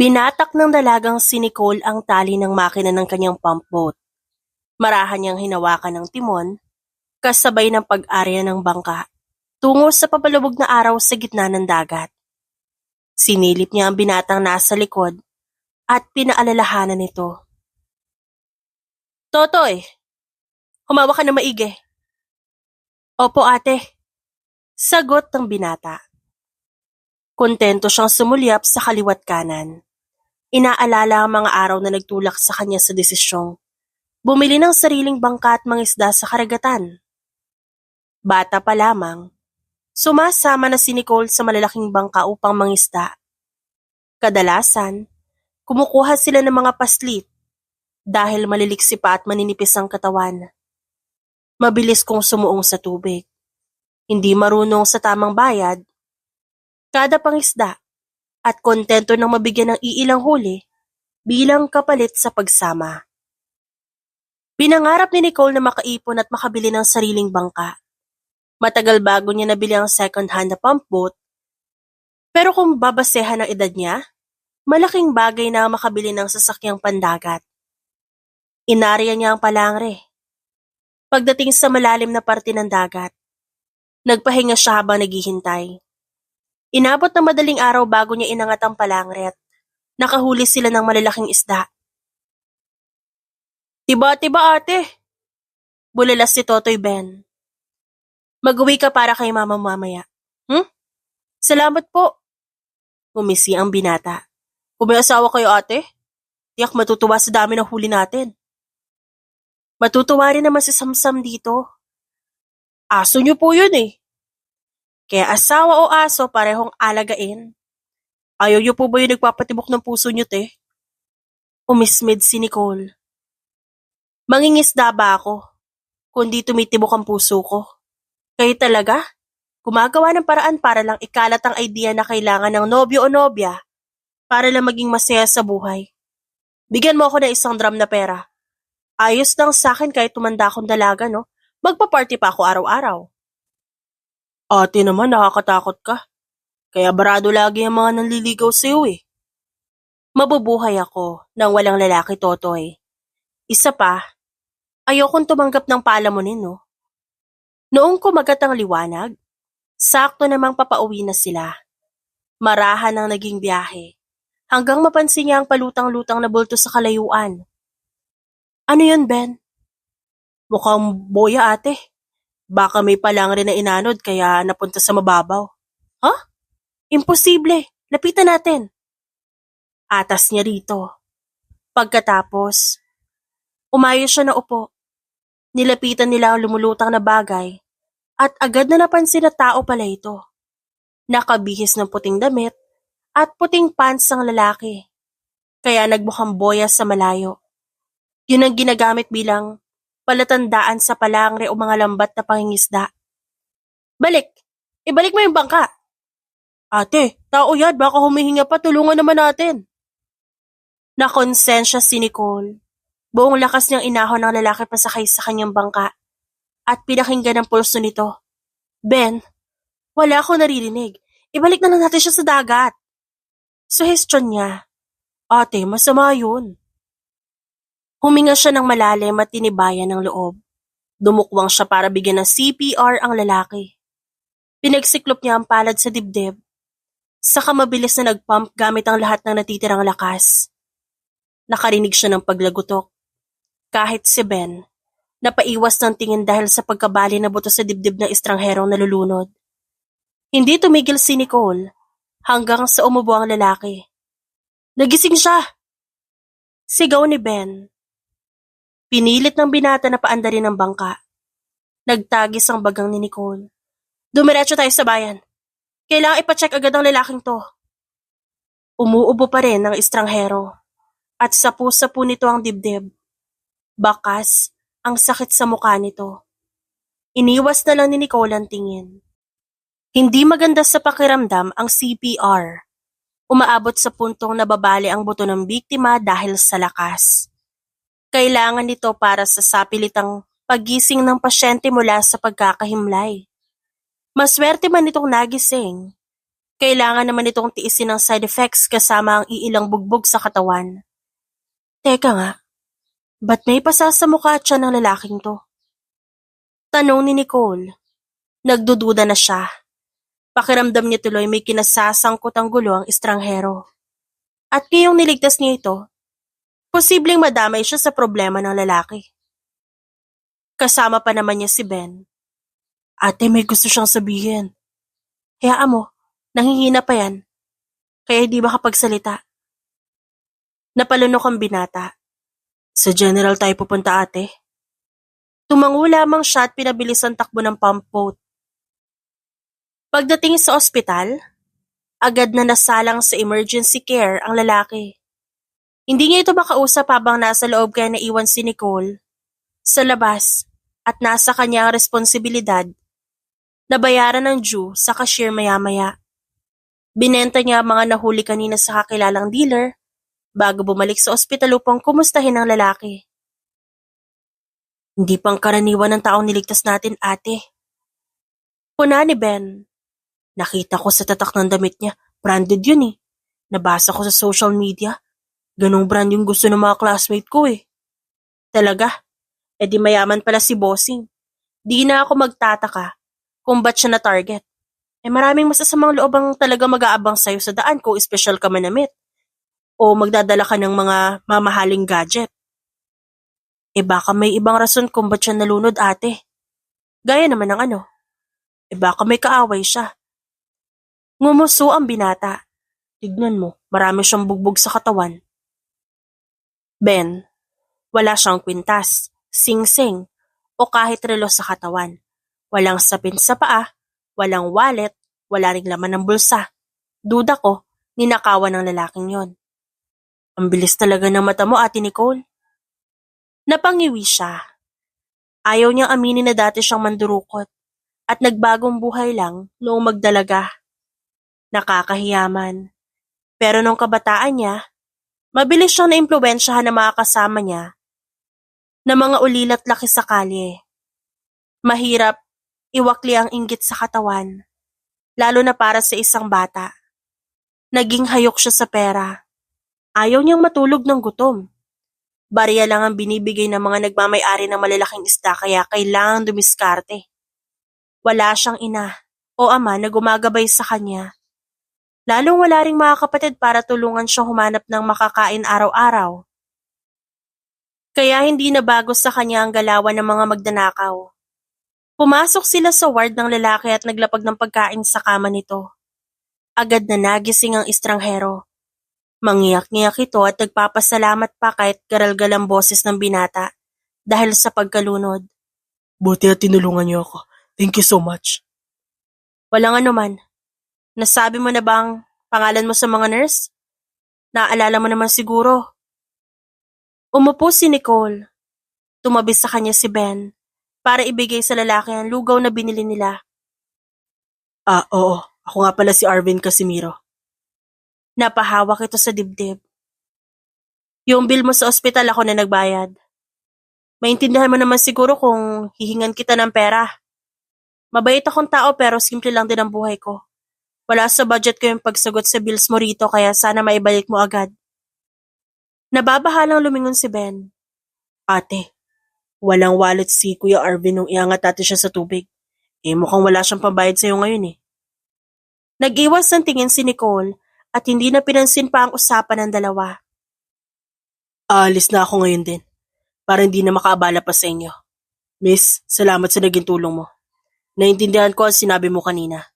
Binatak ng dalagang si Nicole ang tali ng makina ng kanyang pump boat. Marahan niyang hinawakan ng timon, kasabay ng pag-arya ng bangka, tungo sa papalubog na araw sa gitna ng dagat. Sinilip niya ang binatang nasa likod at pinaalalahanan nito. Totoy, humawak ka na maigi. Opo ate, sagot ng binata. Kontento siyang sumulyap sa kaliwat kanan. Inaalala ang mga araw na nagtulak sa kanya sa desisyong bumili ng sariling bangka at mangisda sa karagatan. Bata pa lamang, sumasama na si Nicole sa malalaking bangka upang mangisda. Kadalasan, kumukuha sila ng mga paslit dahil maliliksi pa at maninipis ang katawan. Mabilis kong sumuong sa tubig. Hindi marunong sa tamang bayad. Kada pangisda at kontento ng mabigyan ng iilang huli bilang kapalit sa pagsama. Pinangarap ni Nicole na makaipon at makabili ng sariling bangka. Matagal bago niya nabili ang second-hand na pump boat, pero kung babasehan ang edad niya, malaking bagay na makabili ng sasakyang pandagat. Inarya niya ang palangre. Pagdating sa malalim na parte ng dagat, nagpahinga siya habang naghihintay. Inabot na madaling araw bago niya inangat ang palangre at nakahuli sila ng malalaking isda. Tiba-tiba ate, bulalas si Totoy Ben. Mag-uwi ka para kay mama mamaya. Salamat po. Umisi ang binata. Kung may asawa kayo ate, tiyak matutuwa sa dami ng huli natin. Matutuwa rin naman si Samsam dito. Aso niyo po yun eh. Kaya asawa o aso parehong alagain. Ayaw niyo po ba yung nagpapatibok ng puso niyo te? Umismid si Nicole. Mangingisda ba ako? Kundi tumitibok ang puso ko. Kayo talaga? Gumagawa ng paraan para lang ikalat ang idea na kailangan ng nobyo o nobya para lang maging masaya sa buhay. Bigyan mo ako ng 1 drum na pera. Ayos lang sa akin kahit tumanda akong dalaga, no? Magpa-party pa ako araw-araw. Ate naman, nakakatakot ka. Kaya barado lagi ang mga nanliligaw sa'yo eh. Mabubuhay ako nang walang lalaki, Totoy. Isa pa, ayokong tumanggap ng palamunin, no? Noong kumagat ang liwanag, sakto namang papauwi na sila. Marahan ang naging biyahe, hanggang mapansin niya ang palutang-lutang na bulto sa kalayuan. Ano yun, Ben? Mukhang boya ate. Baka may palangre na inanod kaya napunta sa mababaw. Ha? Imposible. Lapitan natin. Atas niya rito. Pagkatapos, umayos siya na upo. Nilapitan nila ang lumulutang na bagay at agad na napansin na tao pala ito. Nakabihis ng puting damit at puting pants ang lalaki. Kaya nagmukhang boya sa malayo. Yun ang ginagamit bilang palatandaan sa palangre o mga lambat na pangingisda. Balik! Ibalik mo yung bangka! Ate, tao yan, baka humihinga pa, tulungan naman natin. Nakonsensya si Nicole. Buong lakas niyang inahon ng lalaki pasakay sa kanyang bangka at pinakinggan ang pulso nito. Ben, wala ako naririnig. Ibalik na lang natin siya sa dagat. Suggestion niya. Ate, masama yun. Huminga siya ng malalim at tinibayan ng loob. Dumukwang siya para bigyan ng CPR ang lalaki. Pinagsiklop niya ang palad sa dibdib. Saka mabilis na nagpump gamit ang lahat ng natitirang lakas. Nakarinig siya ng paglagutok. Kahit si Ben, napaiwas ng tingin dahil sa pagkabali na buto sa dibdib ng estrangherong nalulunod. Hindi tumigil si Nicole hanggang sa umubo ang lalaki. Nagising siya! Sigaw ni Ben. Pinilit ng binata na paandarin ang bangka. Nagtagis ang bagang ni Nicole. Dumiretso tayo sa bayan. Kailangan ipacheck agad ang lalaking to. Umuubo pa rin ang estranghero at sapu-sapu nito ang dibdib. Bakas ang sakit sa mukha nito. Iniwas na lang ni Nicole ang tingin. Hindi maganda sa pakiramdam ang CPR. Umaabot sa puntong nababali ang buto ng biktima dahil sa lakas. Kailangan nito para sa sapilitang paggising ng pasyente mula sa pagkakahimlay. Maswerte man itong nagising Kailangan naman itong tiisin ng side effects kasama ang iilang bugbog sa katawan. Teka nga, ba't may pasa sa mukha at siya ng lalaking to? Tanong ni Nicole. Nagdududa na siya. Pakiramdam niya tuloy may kinasasangkot ang gulo ang estranghero. At ngayong niligtas niya ito, posibleng madamay siya sa problema ng lalaki. Kasama pa naman niya si Ben. Ate, may gusto siyang sabihin. Hayaan mo, nanghihina pa yan. Kaya di makapagsalita. Napalunok ang binata. Sa general tayo pupunta, ate. Tumango lamang siya at pinabilis ang takbo ng pump boat. Pagdating sa ospital, agad na nasalang sa emergency care ang lalaki. Hindi niya ito makausap habang nasa loob kaya naiwan si Nicole sa labas at nasa kanya ang responsibilidad na bayaran ng due sa cashier maya-maya. Binenta niya ang mga nahuli kanina sa kakilalang dealer bago bumalik sa ospital upang kumustahin ang lalaki. Hindi pang karaniwan ng taong niligtas natin, ate. Puna ni Ben. Nakita ko sa tatak ng damit niya, branded yun eh. Nabasa ko sa social media. Ganong brand yung gusto ng mga classmate ko eh. Talaga? E di mayaman pala si Bossing. Di na ako magtataka kung ba't siya na-target. Maraming masasamang loob ang talaga mag-aabang sa'yo sa daan kung espesyal ka manamit. O magdadala ka ng mga mamahaling gadget. Baka may ibang rason kung ba't siya nalunod, ate. Gaya naman ng ano. Baka may kaaway siya. Ngumuso ang binata. Tignan mo, marami siyang bugbog sa katawan. Ben, wala siyang kwintas, sing-sing, o kahit relo sa katawan. Walang sapin sa paa, walang wallet, wala ring laman ng bulsa. Duda ko, ninakawan ng lalaking yon. Ang bilis talaga ng mata mo, ate Nicole. Napangiwi siya. Ayaw niyang aminin na dati siyang mandurukot at nagbagong buhay lang noong magdalaga. Nakakahiyaman. Pero nung kabataan niya, mabilis siyang naimpluwensyahan ng mga kasama niya na mga ulilat laki sa kalye. Mahirap iwakli ang inggit sa katawan, lalo na para sa isang bata. Naging hayok siya sa pera. Ayaw niyang matulog ng gutom. Barya lang ang binibigay ng mga nagmamay-ari ng malalaking isda kaya kailangang dumiskarte. Wala siyang ina o ama na gumagabay sa kanya. Lalong wala ring mga kapatid para tulungan siyang humanap ng makakain araw-araw. Kaya hindi na bago sa kanya ang galawan ng mga magdanakaw. Pumasok sila sa ward ng lalaki at naglapag ng pagkain sa kama nito. Agad na nagising ang estranghero. Mangiyak-ngiyak ito at nagpapasalamat pa kahit garalgal ang boses ng binata dahil sa pagkalunod. Buti at tinulungan niyo ako. Thank you so much. Walang anuman. Nasabi mo na bang pangalan mo sa mga nurse? Naalala mo naman siguro. Umupo si Nicole. Tumabi sa kanya si Ben para ibigay sa lalaki ang lugaw na binili nila. Oo. Ako nga pala si Arvin Casimiro. Napahawak ito sa dibdib. Yung bill mo sa ospital ako na nagbayad. Maintindihan mo naman siguro kung hihingan kita ng pera. Mabait akong tao pero simple lang din ang buhay ko. Wala sa budget ko yung pagsagot sa bills mo rito kaya sana maibalik mo agad. Nababahalang lumingon si Ben. Ate, walang wallet si Kuya Arvin nung iangat natin siya sa tubig. Mukhang wala siyang pambayad sa'yo ngayon eh. Nag-iwas ng tingin si Nicole at hindi na pinansin pa ang usapan ng dalawa. Aalis na ako ngayon din, para hindi na makaabala pa sa inyo. Miss, salamat sa naging tulong mo. Naintindihan ko ang sinabi mo kanina.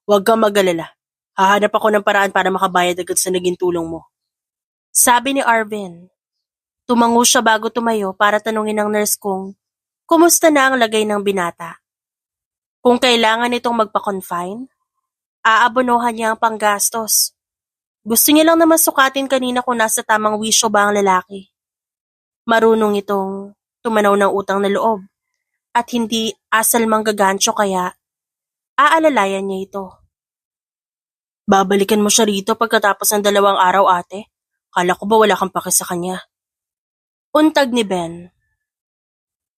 Huwag kang mag-alala. Hahanap ako ng paraan para makabayad agad sa naging tulong mo. Sabi ni Arvin. Tumango siya bago tumayo para tanungin ng nurse kung kumusta na ang lagay ng binata. Kung kailangan itong magpa-confine, aabonohan niya ang panggastos. Gusto niya lang naman sukatin kanina kung nasa tamang wisyo ba ang lalaki. Marunong itong tumanaw ng utang na loob at hindi asal manggagancho kaya aalalayan niya ito. Babalikan mo siya rito pagkatapos ng 2 araw, ate? Kala ko ba wala kang pake sa kanya? Untag ni Ben.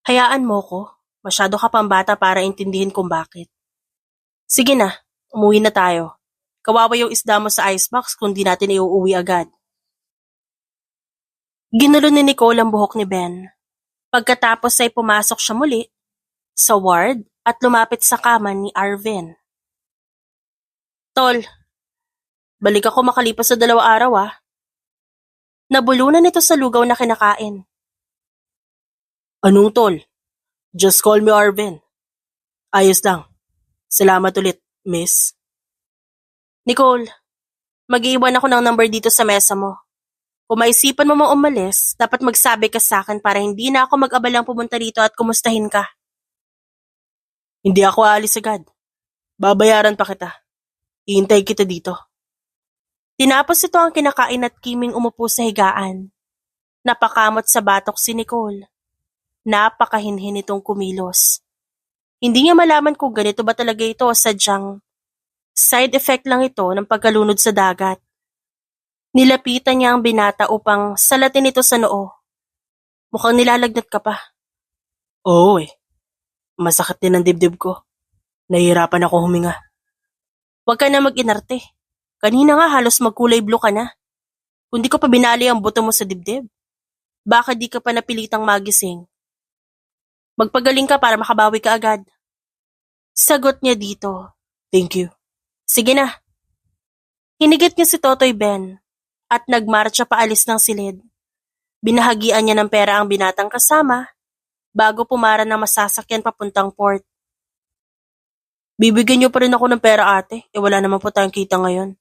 Hayaan mo ko. Masyado ka pang bata para intindihin kung bakit. Sige na, umuwi na tayo. Kawawa yung isda mo sa icebox kung di natin iuuwi agad. Ginulo ni Nicole ang buhok ni Ben. Pagkatapos ay pumasok siya muli sa ward at lumapit sa kama ni Arvin. Tol, balik ako makalipas sa 2 araw ah. Nabulunan nito sa lugaw na kinakain. Anong tol? Just call me Arvin. Ayos lang. Salamat ulit, miss. Nicole, mag-iwan ako ng number dito sa mesa mo. Kung maisipan mo mang umalis, dapat magsabi ka sa akin para hindi na ako mag-abalang pumunta rito at kumustahin ka. Hindi ako aalis agad. Babayaran pa kita. Hihintay kita dito. Tinapos ito ang kinakain at Kiming umupo sa higaan. Napakamot sa batok si Nicole. Napakahinhin itong kumilos. Hindi niya malaman kung ganito ba talaga ito o sadyang side effect lang ito ng pagkalunod sa dagat. Nilapitan niya ang binata upang salatin ito sa noo. Mukhang nilalagnat ka pa. Oo eh. Masakit din ang dibdib ko. Nahihirapan ako huminga. Huwag ka na mag-inarte. Kanina nga halos magkulay blue ka na. Kung di ko pa binali ang buto mo sa dibdib, baka di ka pa napilitang magising. Magpagaling ka para makabawi ka agad. Sagot niya dito. Thank you. Sige na. Hinigit niya si Totoy Ben at nagmarcha paalis ng silid. Binahagian niya ng pera ang binatang kasama bago pumara ng masasakyan papuntang port. Bibigyan niyo pa rin ako ng pera ate, wala naman po tayong kita ngayon.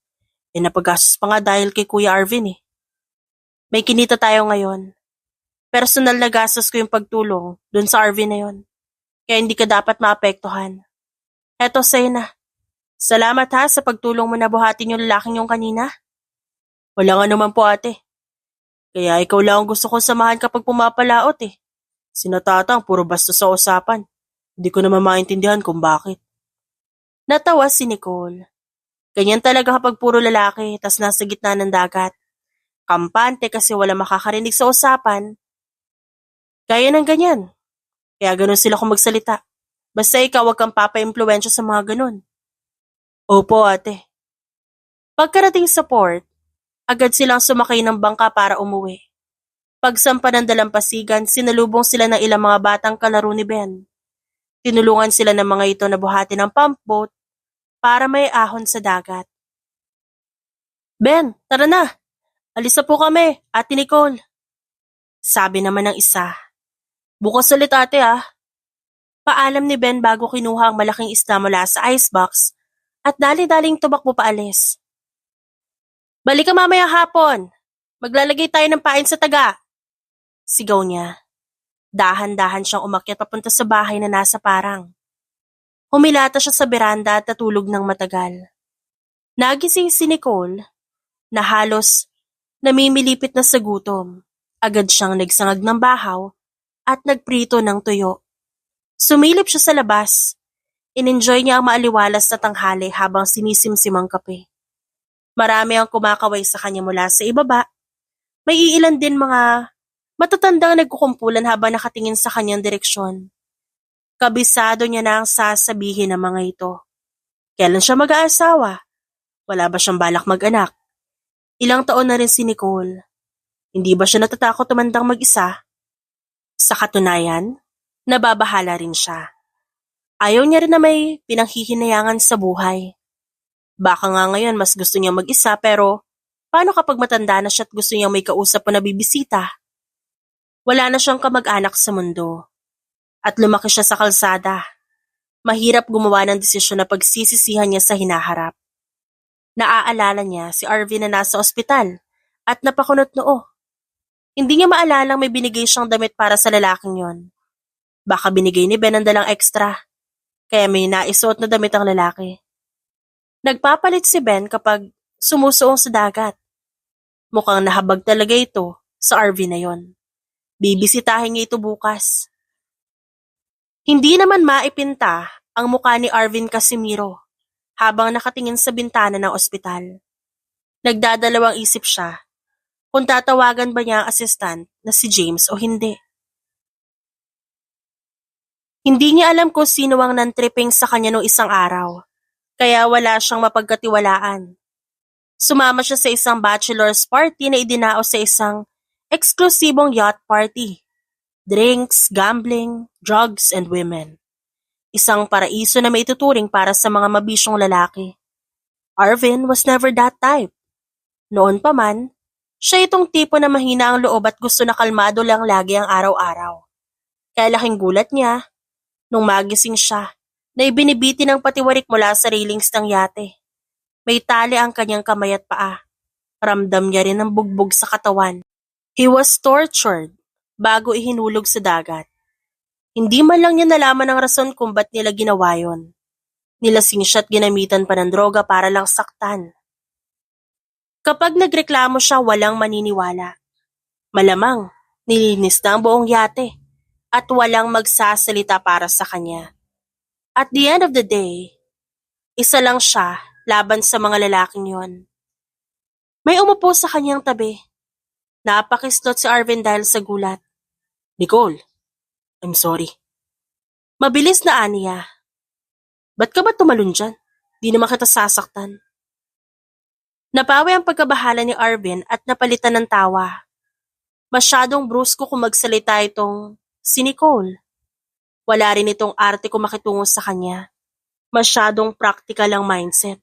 Napagastos pa nga dahil kay Kuya Arvin eh. May kinita tayo ngayon. Personal na gastos ko yung pagtulong dun sa Arvin na yun. Kaya hindi ka dapat maapektuhan. Eto sa'yo na. Salamat ha sa pagtulong mo na buhatin yung lalaking yung kanina. Wala nga naman po ate. Kaya ikaw lang ang gusto kong samahan kapag pumapalaot eh. Sina Tatang puro bastos sa usapan. Hindi ko naman maintindihan kung bakit. Natawa si Nicole. Ganyan talaga kapag puro lalaki tas nasa gitna ng dagat. Kampante kasi wala makakarinig sa usapan. Gaya ng ganyan. Kaya ganun sila kung magsalita. Basta ikaw wag kang papa-impluwensya sa mga ganun. Opo ate. Pagkarating sa port, agad silang sumakay ng bangka para umuwi. Pagsampa ng dalampasigan, sinalubong sila ng ilang mga batang kalaro ni Ben. Tinulungan sila ng mga ito na buhatin ng pump boat para may ahon sa dagat. Ben, tara na! Alis na po kami, Ate Nicole. Sabi naman ng isa. Bukas ulit ate ah. Paalam ni Ben bago kinuha ang malaking isda mula sa icebox at dali-daling tumakbo paalis. Balik ka mamaya hapon. Maglalagay tayo ng pain sa taga. Sigaw niya. Dahan-dahan siyang umakyat papunta sa bahay na nasa parang. Humilata siya sa beranda at natulog ng matagal. Nagising si Nicole na halos namimilipit na sa gutom. Agad siyang nagsangag ng bahaw at nagprito ng tuyo. Sumilip siya sa labas. In-enjoy niya ang maaliwalas na tanghali habang sinisimsim ang kape. Marami ang kumakaway sa kanya mula sa ibaba. May iilan din mga matatandang nagkukumpulan habang nakatingin sa kanyang direksyon. Kabisado niya na ang sasabihin ng mga ito. Kailan siya mag-aasawa? Wala ba siyang balak mag-anak? Ilang taon na rin si Nicole. Hindi ba siya natatakot tumandang mag-isa? Sa katunayan, nababahala rin siya. Ayaw niya rin na may pinanghihinayangan sa buhay. Baka nga ngayon mas gusto niya mag-isa pero paano kapag matanda na siya at gusto niyang may kausap o nabibisita? Wala na siyang kamag-anak sa mundo. At lumaki siya sa kalsada. Mahirap gumawa ng desisyon na pagsisisihan niya sa hinaharap. Naaalala niya si Arvin na nasa ospital at napakunot noo. Hindi niya maalalang may binigay siyang damit para sa lalaking yon. Baka binigay ni Ben ang dalang extra, kaya may naisuot na damit ang lalaki. Nagpapalit si Ben kapag sumusuong sa dagat. Mukhang nahabag talaga ito sa Arvin na yon. Bibisitahin niya ito bukas. Hindi naman maipinta ang mukha ni Arvin Casimiro habang nakatingin sa bintana ng ospital. Nagdadalawang isip siya kung tatawagan ba niya ang assistant na si James o hindi. Hindi niya alam kung sino ang nantripping sa kanya noong isang araw. kaya wala siyang mapagkatiwalaan. Sumama siya sa isang bachelor's party na idinao sa isang eksklusibong yacht party. Drinks, gambling, drugs, and women. Isang paraiso na maituturing para sa mga mabisyong lalaki. Arvin was never that type. Noon pa man, siya itong tipo na mahina ang loob at gusto na kalmado lang lagi ang araw-araw. Kaya laking gulat niya nung magising siya na ibinibiti ng patiwarik mula sa railings ng yate. May tali ang kanyang kamay at paa. Ramdam niya rin ang bugbog sa katawan. He was tortured bago ihinulog sa dagat. Hindi man lang niya nalaman ang rason kung ba't nila ginawa yon. Nilasing siya at ginamitan pa ng droga para lang saktan. Kapag nagreklamo siya, walang maniniwala. Malamang, nilinis na ang buong yate at walang magsasalita para sa kanya. At the end of the day, isa lang siya laban sa mga lalaking yon. May umupo sa kanyang tabi. Napakislot si Arvin dahil sa gulat. Nicole, I'm sorry. Mabilis na aniya. Ba't ka ba tumalon dyan? Di naman kita sasaktan. Napawi ang pagkabahala ni Arvin at napalitan ng tawa. Masyadong brusko kung magsalita itong si Nicole. Wala rin itong arte kung makitungo sa kanya. Masyadong practical ang mindset.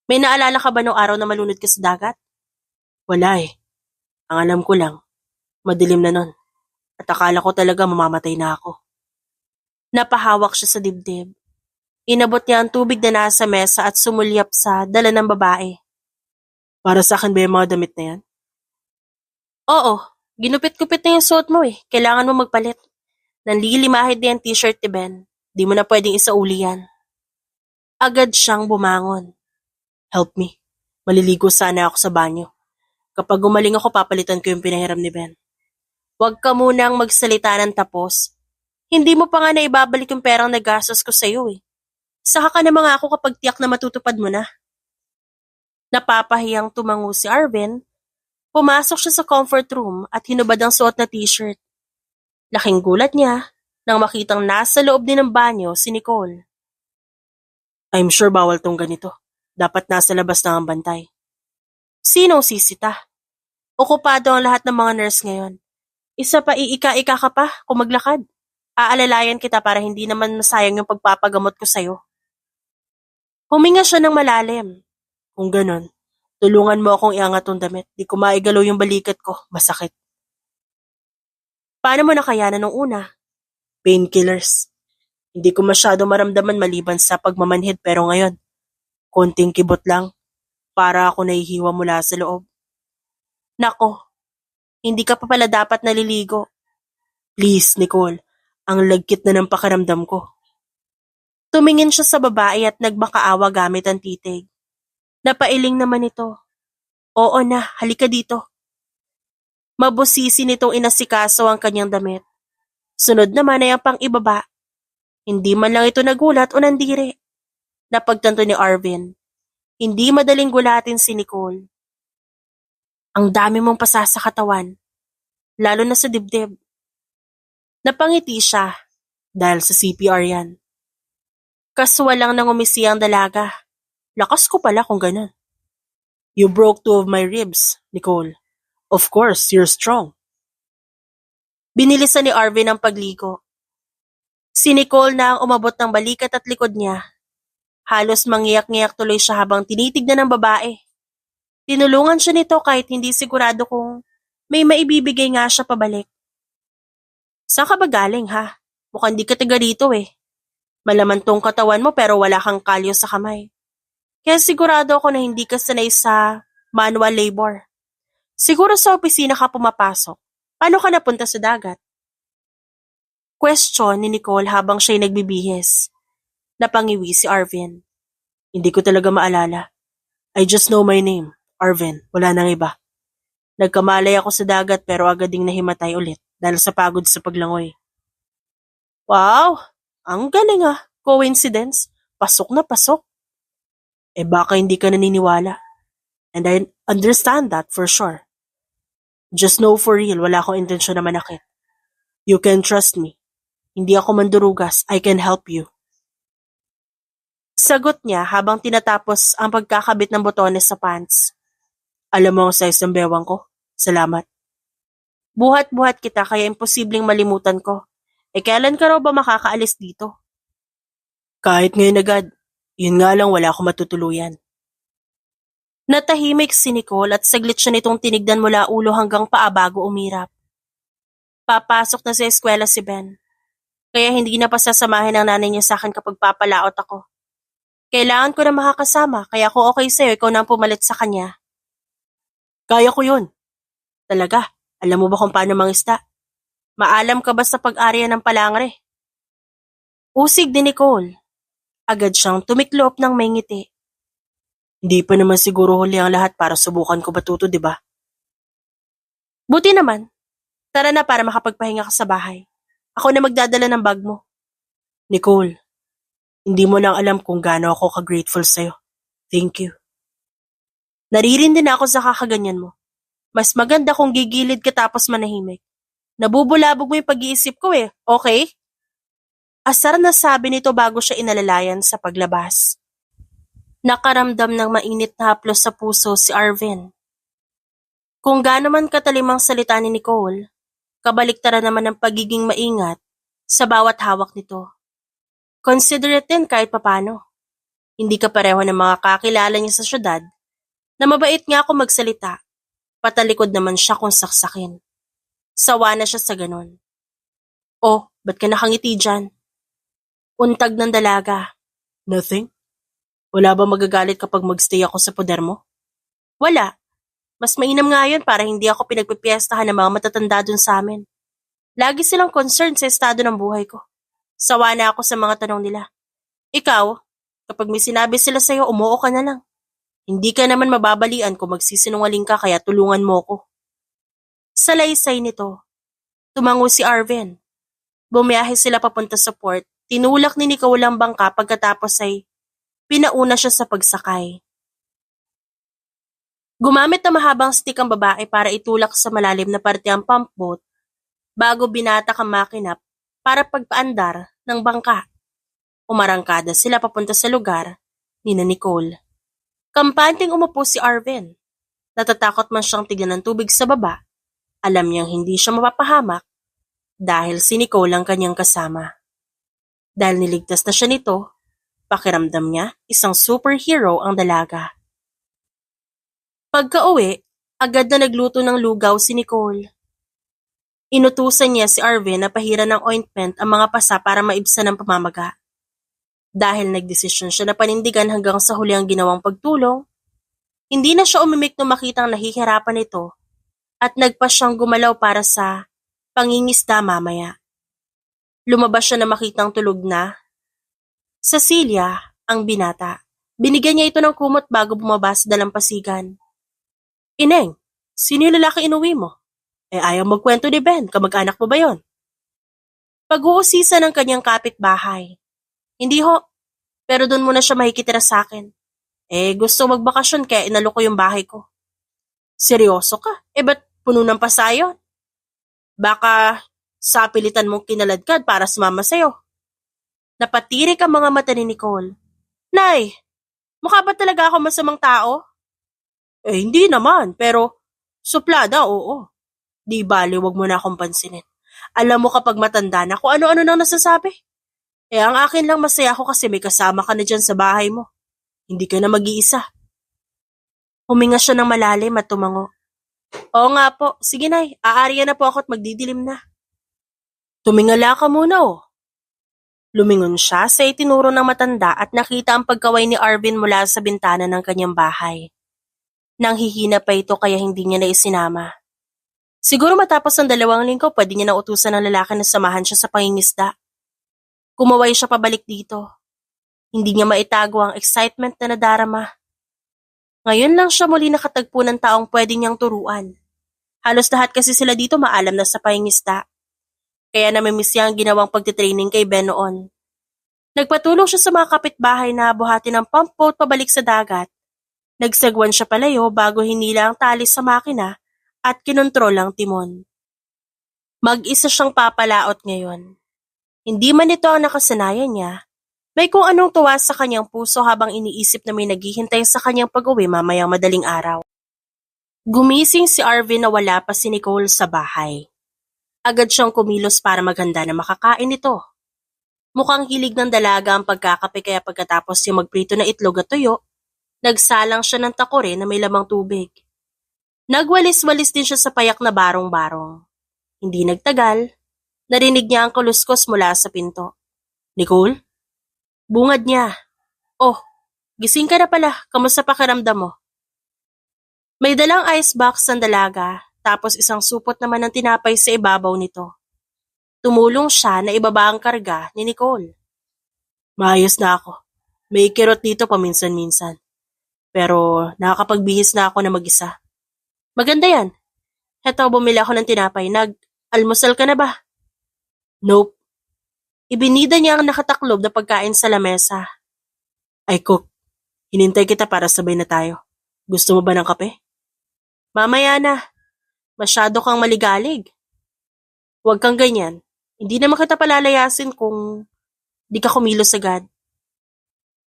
May naalala ka ba noong araw na malunod ka sa dagat? Wala eh. Ang alam ko lang, madilim na nun. At akala ko talaga mamamatay na ako. Napahawak siya sa dibdib. Inabot niya ang tubig na nasa mesa at sumulyap sa dala ng babae. Para sa akin ba yung mga damit na yan? Oo, ginupit-kupit na yung suot mo eh. Kailangan mo magpalit. Nanlilimahid na yung t-shirt ni Ben. Di mo na pwedeng isauli yan. Agad siyang bumangon. Help me. Maliligo sana ako sa banyo. Kapag gumaling ako, papalitan ko yung pinahiram ni Ben. Huwag ka munang magsalita ng tapos. Hindi mo pa nga na ibabalik yung perang nagastos ko sa'yo eh. Saka ka na mga ako kapag tiyak na matutupad mo na. Napapahiyang tumango si Arvin. Pumasok siya sa comfort room at hinubad ang suot na t-shirt. Laking gulat niya nang makitang nasa loob din ng banyo si Nicole. I'm sure bawal tong ganito. Dapat nasa labas na ang bantay. Sinong sisita? Okupado ang lahat ng mga nurse ngayon. Isa pa iika-ika ka pa kung maglakad. Aalalayan kita para hindi naman masayang yung pagpapagamot ko sa'yo. Huminga siya ng malalim. Kung ganon, tulungan mo akong iangat tong damit. Di ko maigalaw yung balikat ko. Masakit. Paano mo nakayanan nung una? Painkillers. Hindi ko masyado maramdaman maliban sa pagmamanhid pero ngayon, konting kibot lang. Para ako nahihiwa mula sa loob. Nako, hindi ka pa pala dapat naliligo. Please, Nicole, ang lagkit na ng pakiramdam ko. Tumingin siya sa babae at nagmakaawa gamit ang titig. Napailing naman ito. Oo na, halika dito. Mabusisi nitong inasikaso ang kanyang damit. Sunod naman ay ang pang-ibaba. Hindi man lang ito nagulat o nandiri. Napagtanto ni Arvin. Hindi madaling gulatin si Nicole. Ang dami mong pasa sa katawan, lalo na sa dibdib. Napangiti siya dahil sa CPR yan. Kaswalang nang umisi ang dalaga. Lakas ko pala kung ganun. You broke 2 of my ribs, Nicole. Of course, you're strong. Binilisan ni Arvin ang pagligo. Si Nicole na ang umabot ng balikat at likod niya. Halos mangiyak-ngiyak tuloy siya habang tinitignan ng babae. Tinulungan siya nito kahit hindi sigurado kung may maibibigay nga siya pabalik. Saan ka ba galing ha? Mukhang di ka taga rito eh. Malaman tong katawan mo pero wala kang kalyo sa kamay. Kaya sigurado ako na hindi ka sanay sa manual labor. Siguro sa opisina ka pumapasok. Paano ka napunta sa dagat? Question ni Nicole habang siya'y nagbibihis. Napangiwi si Arvin. Hindi ko talaga maalala. I just know my name. Arvin, wala nang iba. Nagkamalay ako sa dagat pero agad ding nahimatay ulit dahil sa pagod sa paglangoy. Wow! Ang galing ah! Coincidence? Pasok na pasok. Baka hindi ka naniniwala. And I understand that for sure. Just know for real, wala akong intensyon na manakit. You can trust me. Hindi ako mandurugas. I can help you. Sagot niya habang tinatapos ang pagkakabit ng botones sa pants. Alam mo ang size ng bewang ko? Salamat. Buhat-buhat kita kaya imposibleng malimutan ko. Kailan ka raw ba makakaalis dito? Kahit ngayon agad. Yun nga lang wala akong matutuluyan. Natahimik si Nicole at saglit siya nitong tinignan mula ulo hanggang paa bago umirap. Papasok na sa eskwela si Ben. Kaya hindi na pasasamahin ng nanay niya sa akin kapag papalaot ako. Kailangan ko na makakasama kaya kung okay sa'yo ikaw na ang pumalit sa kanya. Kaya ko yun. Talaga, alam mo ba kung paano mangisda? Maalam ka ba sa pag-ariya ng palangre? Usig ni Nicole. Agad siyang tumiklop ng may ngiti. Hindi pa naman siguro huli ang lahat para subukan ko matuto, di ba? Buti naman. Tara na para makapagpahinga ka sa bahay. Ako na magdadala ng bag mo. Nicole, hindi mo lang alam kung gaano ako ka-grateful sa'yo. Thank you. Naririndi na ako sa kakaganyan mo. Mas maganda kung gigilid ka tapos manahimik. Nabubulabog mo yung pag-iisip ko okay? Asar na sabi nito bago siya inalalayan sa paglabas. Nakaramdam ng mainit na haplos sa puso si Arvin. Kung gaano man katalimang salita ni Nicole, kabaliktaran naman ng pagiging maingat sa bawat hawak nito. Considerate din kahit papano. Hindi ka pareho ng mga kakilala niya sa syudad na mabait nga ako magsalita. Patalikod naman siya kung saksakin. Sawa na siya sa ganun. Oh, ba't ka nakangiti dyan? Untag ng dalaga. Nothing? Wala ba magagalit kapag magstay ako sa poder mo? Wala. Mas mainam nga yun para hindi ako pinagpipiestahan ng mga matatanda dun sa amin. Lagi silang concerned sa estado ng buhay ko. Sawa na ako sa mga tanong nila. Ikaw, kapag may sinabi sila sa'yo, umuo ka na lang. Hindi ka naman mababalian kung magsisinungaling ka kaya tulungan mo ko. Sa laysay nito, tumango si Arvin. Bumiyahe sila papunta sa port. Tinulak ni Nicole ang bangka pagkatapos ay pinauna siya sa pagsakay. Gumamit na mahabang stick ang babae para itulak sa malalim na parte ang pump boat bago binatak ang makina para pagpaandar ng bangka. Umarangkada sila papunta sa lugar ni Nicole. Kampanting umupo si Arvin. Natatakot man siyang tignan ng tubig sa baba. Alam niyang hindi siya mapapahamak dahil si Nicole ang kanyang kasama. Dahil niligtas na siya nito, pakiramdam niya isang superhero ang dalaga. Pagka-uwi, agad na nagluto ng lugaw si Nicole. Inutusan niya si Arvin na pahiran ng ointment ang mga pasa para maibsan ang pamamaga. Dahil nagdesisyon siya na panindigan hanggang sa huli ang ginawang pagtulong, hindi na siya umimik nung makitang nahihirapan ito at nagpa siyang gumalaw para sa pangingisda mamaya. Lumabas siya na makitang tulog na. Cecilia, ang binata. Binigyan niya ito ng kumot bago bumaba sa dalampasigan. Ineng, sino yung lalaki inuwi mo? Ayaw magkwento ni Ben, kamag-anak mo ba yon? Pag-uusisa ng kanyang kapitbahay. Hindi ho, pero doon muna siya makikitira sa akin. Gusto magbakasyon kaya inalo ko yung bahay ko. Seryoso ka? Ba't puno ng pasayon? Baka sa pilitan mong kinaladkad para sumama sa'yo. Napatirik ang mga mata ni Nicole. Nay, mukha ba talaga ako masamang tao? Hindi naman, pero suplada, oo. Di bali, wag mo na akong pansinin. Alam mo kapag matanda na kung ano-ano nang nasasabi. Ang akin lang masaya ako kasi may kasama ka na dyan sa bahay mo. Hindi ka na mag-iisa. Huminga siya ng malalim at tumango. Oo nga po, sige nay, aariya na po ako at magdidilim na. Tumingala ka muna Lumingon siya sa itinuro ng matanda at nakita ang pagkaway ni Arvin mula sa bintana ng kanyang bahay. Nanghihina pa ito kaya hindi niya na isinama. Siguro matapos ang 2 linggo pwede niya na utusan ng lalaki na samahan siya sa pangingisda. Kumaway siya pabalik dito. Hindi niya maitago ang excitement na nadarama. Ngayon lang siya muli nakatagpo ng taong pwede niyang turuan. Halos lahat kasi sila dito maalam na sa pangingisda. Kaya namimiss niya ang ginawang pagtitraining kay Ben noon. Nagpatulong siya sa mga kapitbahay na buhatin ng pump boat pabalik sa dagat. Nagsagwan siya palayo bago hinila ang tali sa makina at kinontrol ang timon. Mag-isa siyang papalaot ngayon. Hindi man ito ang nakasanayan niya, May kung anong tuwa sa kanyang puso habang iniisip na may naghihintay sa kanyang pag-uwi mamayang madaling araw. Gumising si Arvin na wala pa si Nicole sa bahay. Agad siyang kumilos para maghanda na makakain ito. Mukhang hilig ng dalaga ang pagkakape kaya pagkatapos yung magprito na itlog at tuyo, nagsalang siya ng takore na may lamang tubig. Nagwalis-walis din siya sa payak na barong-barong. Hindi nagtagal, narinig niya ang kaluskos mula sa pinto. Nicole? Bungad niya. Oh, gising ka na pala, kamusta pakiramdam mo? May dalang icebox ang dalaga, tapos isang supot naman ng tinapay sa ibabaw nito. Tumulong siya na ibaba ang karga ni Nicole. Maayos na ako. May kirot dito paminsan-minsan. Pero nakakapagbihis na ako na mag-isa. Maganda yan. Heto, bumili ako ng tinapay. Nag-almusal ka na ba? Nope. Ibinida niya ang nakataklob na pagkain sa lamesa. Ay, cook. Hinintay kita para sabay na tayo. Gusto mo ba ng kape? Mamaya na. Masyado kang maligalig. Huwag kang ganyan. Hindi naman kita palalayasin kung di ka kumilos agad.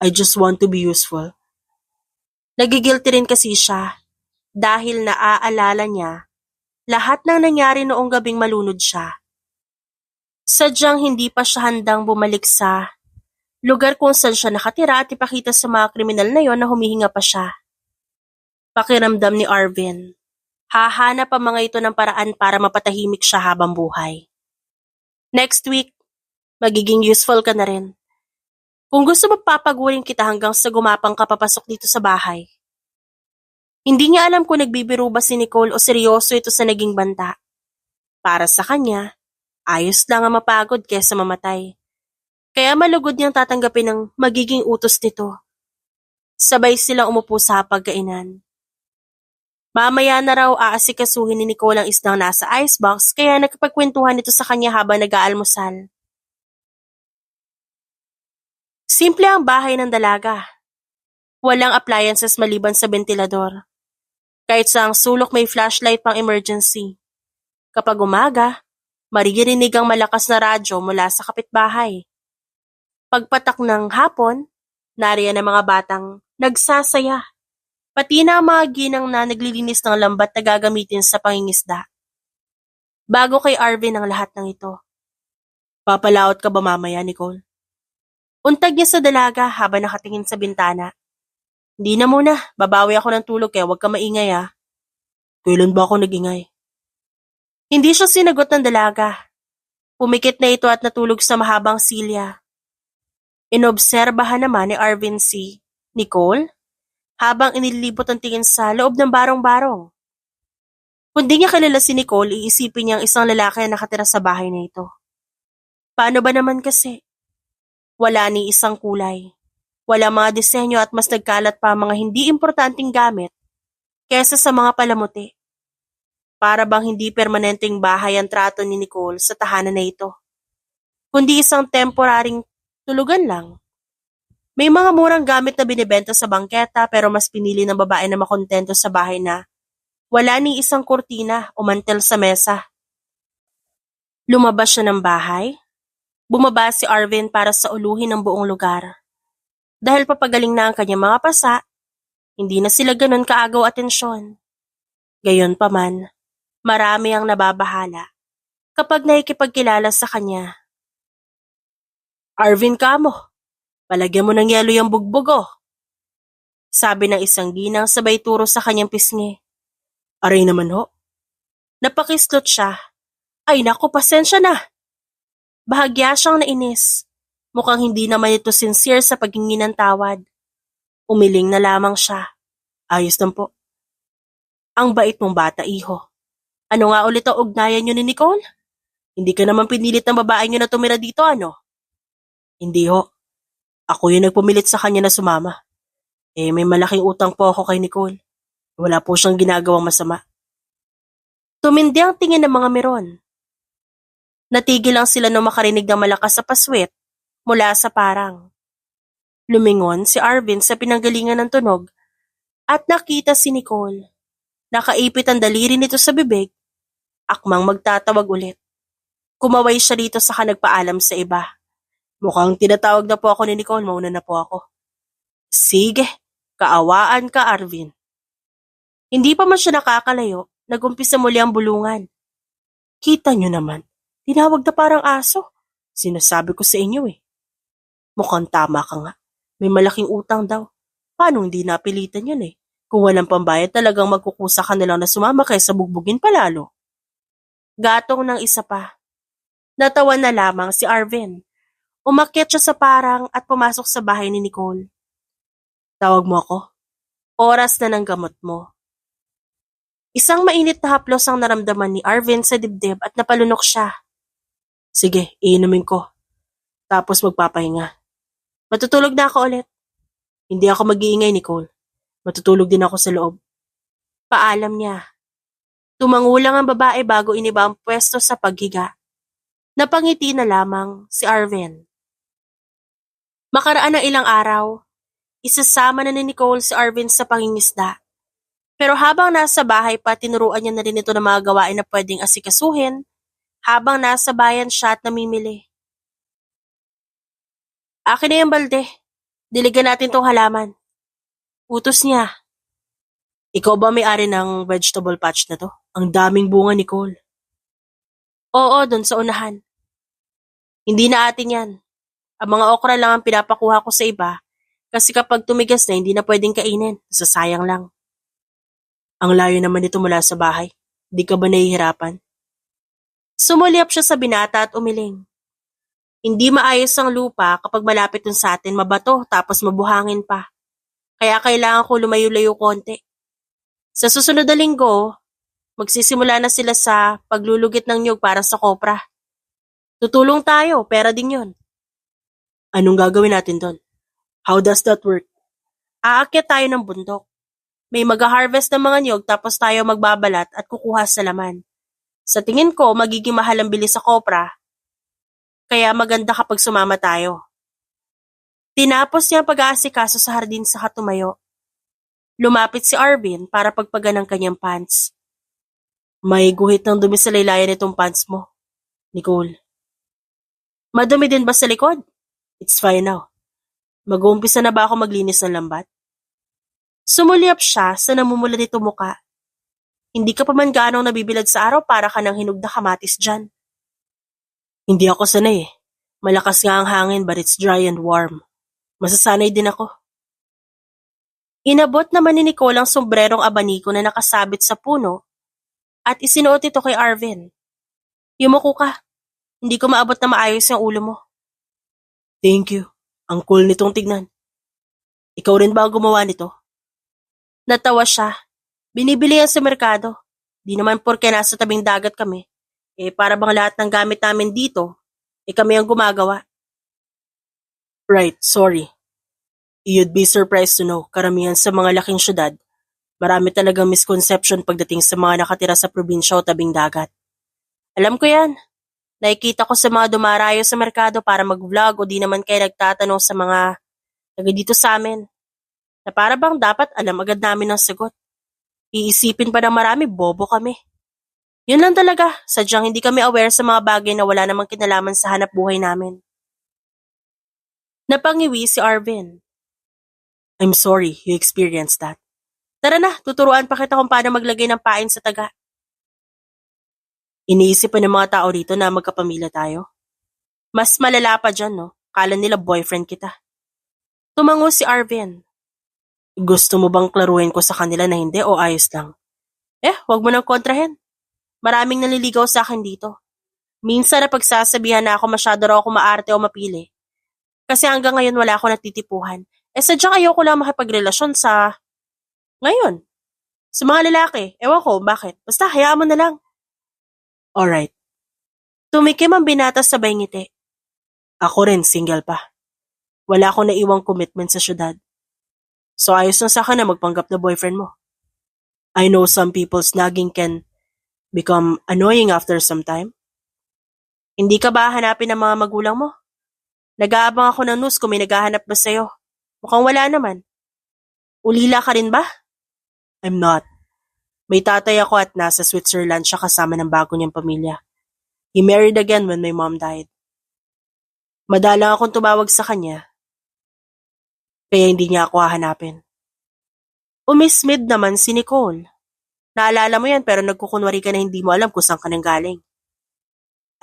I just want to be useful. Nagigilty rin kasi siya dahil naaalala niya lahat ng nangyari noong gabing malunod siya. Sadyang hindi pa siya handang bumalik sa lugar kung saan siya nakatira at ipakita sa mga kriminal na yon na humihinga pa siya. Pakiramdam ni Arvin. Hahanap ang mga ito ng paraan para mapatahimik siya habang buhay. Next week, magiging useful ka na rin. Kung gusto mo papagurin kita hanggang sa gumapang ka papasok dito sa bahay. Hindi niya alam kung nagbibiro ba si Nicole o seryoso ito sa naging banta. Para sa kanya, ayos lang ang mapagod kesa mamatay. Kaya malugod niyang tatanggapin ang magiging utos nito. Sabay silang umupo sa pagkainan. Mamaya na raw aasikasuhin ni Nicole ang isdang nasa icebox kaya nakapagkwentuhan ito sa kanya habang nag-aalmusal. Simple ang bahay ng dalaga. Walang appliances maliban sa ventilador. Kahit sa ang sulok may flashlight pang emergency. Kapag umaga, maririnig ang malakas na radyo mula sa kapitbahay. Pagpatak ng hapon, nariyan ang mga batang nagsasaya. Pati na ang mga ginang na naglilinis ng lambat na gagamitin sa pangingisda. Bago kay Arvin ang lahat ng ito. Papalaot ka ba mamaya, Nicole? Untag niya sa dalaga habang nakatingin sa bintana. Hindi na muna, babawi ako ng tulog kaya huwag ka maingay ah. Kailan ba ako nagingay? Hindi siya sinagot ng dalaga. Pumikit na ito at natulog sa mahabang silya. Inobserbahan naman ni Arvin si Nicole habang inilibot ang tingin sa loob ng barong-barong. Kung di niya kilala si Nicole, iisipin niyang isang lalaki na nakatira sa bahay na ito. Paano ba naman kasi? Wala ni isang kulay. Wala mga disenyo at mas nagkalat pa mga hindi importanteng gamit kesa sa mga palamuti. Para bang hindi permanenteng bahay ang trato ni Nicole sa tahanan na ito, kundi isang temporaring tulugan lang. May mga murang gamit na binibenta sa bangketa pero mas pinili ng babae na makontento sa bahay na wala ni isang kurtina o mantel sa mesa. Lumabas siya ng bahay. Bumaba si Arvin para sa uluhin ng buong lugar. Dahil papagaling na ang kanyang mga pasa, hindi na sila ganun kaagaw atensyon. Gayon pa man, marami ang nababahala kapag nakikipagkilala sa kanya. Arvin kamo, palagyan mo ng yelo yung bugbog oh. Sabi ng isang ginang sabay turo sa kanyang pisngi. Aray naman ho. Napakislot siya. Ay naku, pasensya na. Bahagya siyang nainis. Mukhang hindi naman ito sincere sa paghingi ng tawad. Umiling na lamang siya. Ayos lang po. Ang bait mong bata, iho. Ano nga ulit ang ugnayan niyo ni Nicole? Hindi ka naman pinilit ng babae niyo na tumira dito, ano? Hindi ho. Ako yung nagpumilit sa kanya na sumama. May malaking utang po ako kay Nicole. Wala po siyang ginagawang masama. Tumindi ang tingin ng mga meron. Natigil lang sila nung makarinig ng malakas sa paswit mula sa parang. Lumingon si Arvin sa pinanggalingan ng tunog at nakita si Nicole. Nakaipit ang daliri nito sa bibig, akmang magtatawag ulit. Kumaway siya dito sa nagpaalam sa iba. Mukhang tinatawag na po ako ni Nicole, mauna na po ako. Sige, kaawaan ka, Arvin. Hindi pa man siya nakakalayo, nag-umpisa muli ang bulungan. Kita nyo naman, tinawag na parang aso. Sinasabi ko sa inyo eh. Mukhang tama ka nga. May malaking utang daw. Paano hindi napilitan yun eh? Kung walang pambayad talagang magkukusa ka na lang na sumama kaysa bugbugin palalo. Gatong ng isa pa. Natawa na lamang si Arvin. Umakyat siya sa parang at pumasok sa bahay ni Nicole. Tawag mo ako? Oras na ng gamot mo. Isang mainit na haplos ang naramdaman ni Arvin sa dibdib at napalunok siya. Sige, iinumin ko. Tapos magpapahinga. Matutulog na ako ulit. Hindi ako mag-iingay, Nicole. Matutulog din ako sa loob. Paalam niya. Tumangulang ang babae bago iniba ang pwesto sa paghiga. Napangiti na lamang si Arvin. Makaraan ng ilang araw, isasama na ni Nicole si Arvin sa pangingisda. Pero habang nasa bahay pa, tinuruan niya na rin ito ng mga gawain na pwedeng asikasuhin habang nasa bayan siya at namimili. Akin na yung balde. Diligan natin tong halaman. Utos niya. Ikaw ba may-ari ng vegetable patch na to? Ang daming bunga, Nicole. Oo, dun sa unahan. Hindi na atin yan. Ang mga okra lang ang pinapakuha ko sa iba kasi kapag tumigas na hindi na pwedeng kainin. Sasayang lang. Ang layo naman ito mula sa bahay. Di ka ba nahihirapan? Sumulyap siya sa binata at umiling. Hindi maayos ang lupa kapag malapit dun sa atin, mabato tapos mabuhangin pa. Kaya kailangan ko lumayo-layo konti. Sa susunod na linggo, magsisimula na sila sa paglulugit ng niyog para sa kopra. Tutulong tayo, pera din yon. Anong gagawin natin doon? How does that work? Aakyat tayo ng bundok. May mag-harvest ng mga niyog tapos tayo magbabalat at kukuha sa laman. Sa tingin ko, magiging mahal ang bili sa kopra. Kaya maganda kapag sumama tayo. Tinapos niya ang pag-aasikaso sa hardin sa katumayo. Lumapit si Arvin para pagpagan ng kanyang pants. May guhit ng dumi sa laylayan nitong pants mo, Nicole. Madumi din ba sa likod? It's fine now. Mag-uumpisa na ba ako maglinis ng lambat? Sumulyap siya sa namumula nito muka. Hindi ka pa man gaanong nabibilad sa araw para ka ng hinog na kamatis dyan. Hindi ako sanay eh. Malakas nga ang hangin but it's dry and warm. Masasanay din ako. Inabot naman ni Nicole ang sombrerong abaniko na nakasabit sa puno at isinuot ito kay Arvin. Yumuko ka. Hindi ko maabot na maayos yung ulo mo. Thank you. Ang cool nitong tignan. Ikaw rin ba ang gumawa nito? Natawa siya. Binibili yan sa merkado. Di naman porke nasa tabing dagat kami. Para bang lahat ng gamit namin dito, kami ang gumagawa. Right, sorry. You'd be surprised to know, karamihan sa mga laking syudad, marami talagang misconception pagdating sa mga nakatira sa probinsya o tabing dagat. Alam ko yan. Nakikita ko sa mga dumarayo sa merkado para mag-vlog o di naman kayo nagtatanong sa mga taga dito sa amin. Na para bang dapat alam agad namin ang sagot. Iisipin pa ng marami, bobo kami. Yun lang talaga, sadyang hindi kami aware sa mga bagay na wala namang kinalaman sa hanap buhay namin. Napangiwi si Arvin. I'm sorry you experienced that. Tara na, tuturuan pa kita kung paano maglagay ng pain sa taga. Iniisip pa ng mga tao rito na magkapamilya tayo. Mas malala pa dyan, no? Kala nila boyfriend kita. Tumango si Arvin. Gusto mo bang klaruhin ko sa kanila na hindi o ayos lang? Wag mo nang kontrahin. Maraming naliligaw sa akin dito. Minsan na pagsasabihan na ako masyado raw ako maarte o mapili. Kasi hanggang ngayon wala ako natitipuhan. Sadyang ayoko lang makipagrelasyon sa... Ngayon. Sa mga lalaki. Ewan ko, bakit? Basta hayaan mo na lang. Alright. Tumikim ang binata sabay ngiti. Ako rin, single pa. Wala akong naiwang commitment sa syudad. So ayos na sa akin na magpanggap na boyfriend mo. I know some people's nagging can become annoying after some time. Hindi ka ba hanapin ng mga magulang mo? Nag-aabang ako ng news kung may naghahanap ba sa'yo. Mukhang wala naman. Ulila ka rin ba? I'm not. May tatay ako at nasa Switzerland siya kasama ng bago niyang pamilya. He married again when my mom died. Madalang akong tumawag sa kanya, kaya hindi niya ako hahanapin. Umismid naman si Nicole. Naalala mo yan pero nagkukunwari ka na hindi mo alam kung saan ka nang galing.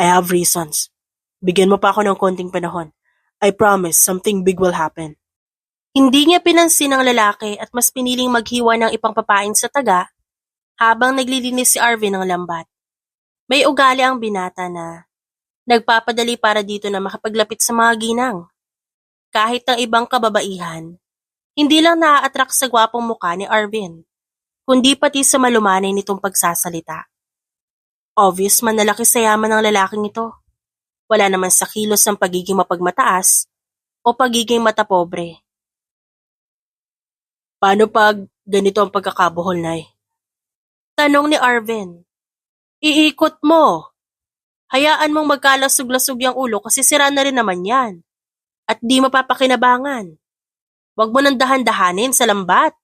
I have reasons. Bigyan mo pa ako ng konting panahon. I promise something big will happen. Hindi niya pinansin ang lalaki at mas piniling maghiwa ng ipang papain sa taga habang naglilinis si Arvin ng lambat. May ugali ang binata na nagpapadali para dito na makapaglapit sa mga ginang. Kahit ng ibang kababaihan, hindi lang naa-attract sa gwapong mukha ni Arvin, kundi pati sa malumanay nitong pagsasalita. Obvious manlalaki sa yaman ng lalaking ito. Wala naman sa kilos ng pagiging mapagmataas o pagiging matapobre. Paano pag ganito ang pagkakabuhol, Nay? Tanong ni Arvin. Iikot mo. Hayaan mong magkalasog-lasog yung ulo kasi sira na rin naman yan. At di mapapakinabangan. Huwag mo nang dahan-dahanin sa lambat.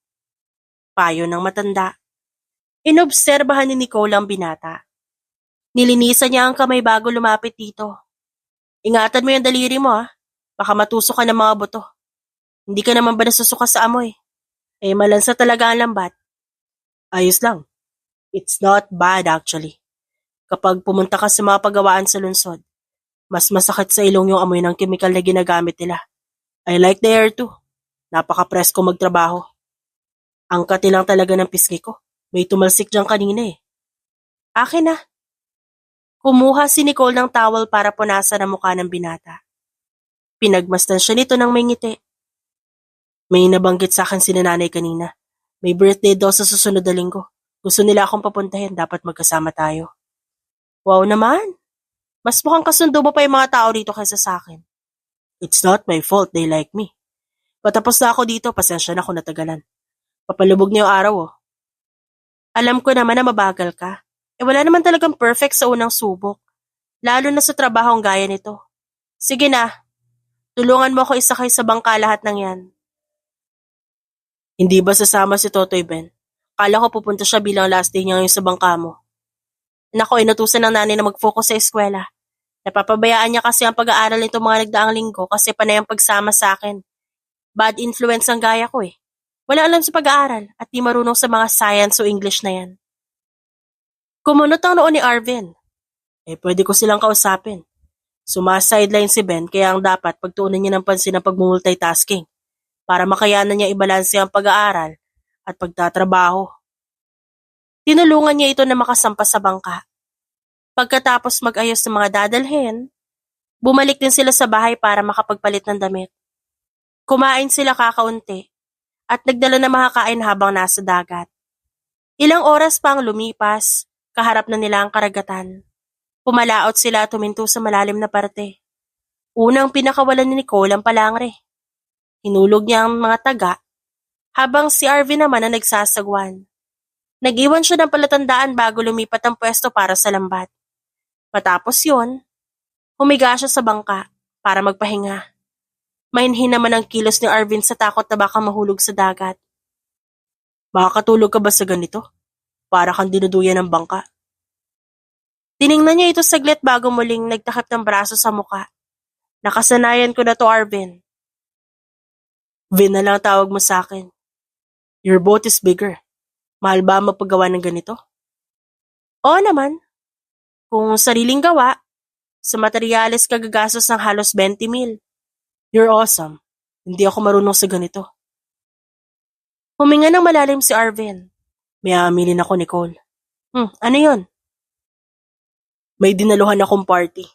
Payo ng matanda. Inobserbahan ni Nicole ang binata. Nilinisan niya ang kamay bago lumapit dito. Ingatan mo yung daliri mo baka matusok ka ng mga buto. Hindi ka naman ba nasusuka sa amoy? Malansa talaga ang lambat. Ayos lang. It's not bad actually. Kapag pumunta ka sa mga pagawaan sa lungsod, mas masakit sa ilong yung amoy ng kemikal na ginagamit nila. I like the air too. Napaka-presko magtrabaho. Ang kati lang talaga ng pisngi ko. May tumalsik dyan kanina eh. Akin na. Kumuha si Nicole ng towel para punasan ang mukha ng binata. Pinagmasdan siya nito ng may ngiti. May nabanggit sa akin si nanay kanina. May birthday daw sa susunod na linggo. Gusto nila akong papuntahin, dapat magkasama tayo. Wow naman. Mas mukhang kasundo mo pa yung mga tao dito kaysa sa akin. It's not my fault they like me. Patapos na ako dito, pasensya na kung natagalan. Papalubog niyo yung araw Alam ko naman na mabagal ka. Wala naman talagang perfect sa unang subok. Lalo na sa trabahong gaya nito. Sige na. Tulungan mo ako isakay sa bangka lahat ng yan. Hindi ba sasama si Totoy Ben? Kala ko pupunta siya bilang last day niya ngayon sa bangka mo. Nako, inutusan ng nanay na mag-focus sa eskwela. Napapabayaan niya kasi ang pag-aaral nito mga nagdaang linggo kasi panay ang pagsama sa akin. Bad influence ang gaya ko Wala alam sa pag-aaral at di marunong sa mga science o English na yan. Kumunot ang noon ni Arvin. Pwede ko silang kausapin. Sumasideline si Ben kaya ang dapat pagtuunan niya ng pansin ang pag-multitasking para makayanan niya ibalanse ang pag-aaral at pagtatrabaho. Tinulungan niya ito na makasampas sa bangka. Pagkatapos mag-ayos ng mga dadalhin, bumalik din sila sa bahay para makapagpalit ng damit. Kumain sila kakaunti at nagdala ng makakain habang nasa dagat. Ilang oras pa ang lumipas, kaharap na nila ang karagatan. Pumalaot sila at tuminto sa malalim na parte. Unang pinakawalan ni Nicole ang palangre. Hinulog niya ang mga taga, habang si Arvin naman ang nagsasagwan. Nag-iwan siya ng palatandaan bago lumipat ang pwesto para sa lambat. Matapos yun, humiga siya sa bangka para magpahinga. Mainhin naman ang kilos ni Arvin sa takot na baka mahulog sa dagat. Makakatulog ka ba sa ganito? Para kang dinuduyan ng bangka. Tiningnan niya ito saglit bago muling nagtakip ng braso sa muka. Nakasanayan ko na to, Arvin. Vin na lang tawag mo sa akin. Your boat is bigger. Mahal ba mapagawa ng ganito? Oo naman. Kung sariling gawa, sa materyales kagagastos ng halos 20 mil. You're awesome. Hindi ako marunong sa ganito. Huminga ng malalim si Arvin. May aaminin ako, Nicole. Ano yun? May dinaluhan akong party.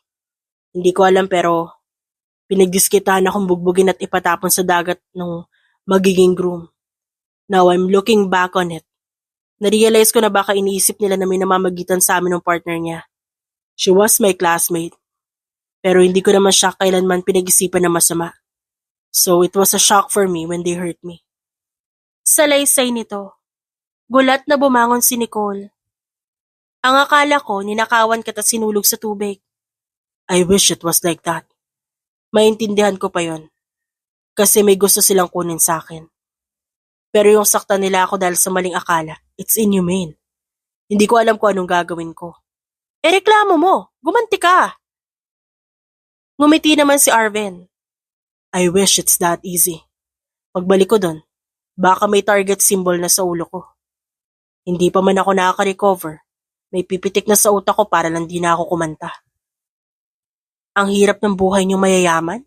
Hindi ko alam pero pinagdiskitahan akong bugbugin at ipatapon sa dagat ng magiging groom. Now I'm looking back on it. Narealize ko na baka iniisip nila na may namamagitan sa amin ng partner niya. She was my classmate. Pero hindi ko naman siya kailanman pinag-isipan na masama. So it was a shock for me when they hurt me. Salaysay nito. Gulat na bumangon si Nicole. Ang akala ko, ninakawan kita sinulog sa tubig. I wish it was like that. Maintindihan ko pa yon. Kasi may gusto silang kunin sa akin. Pero yung sakta nila ako dahil sa maling akala, it's inhumane. Hindi ko alam kung anong gagawin ko. Reklamo mo! Gumanti ka! Ngumiti naman si Arvin. I wish it's that easy. Pagbalik ko doon, baka may target symbol na sa ulo ko. Hindi pa man ako nakaka-recover, may pipitik na sa utak ko para lang di na ako kumanta. Ang hirap ng buhay niyong mayayaman?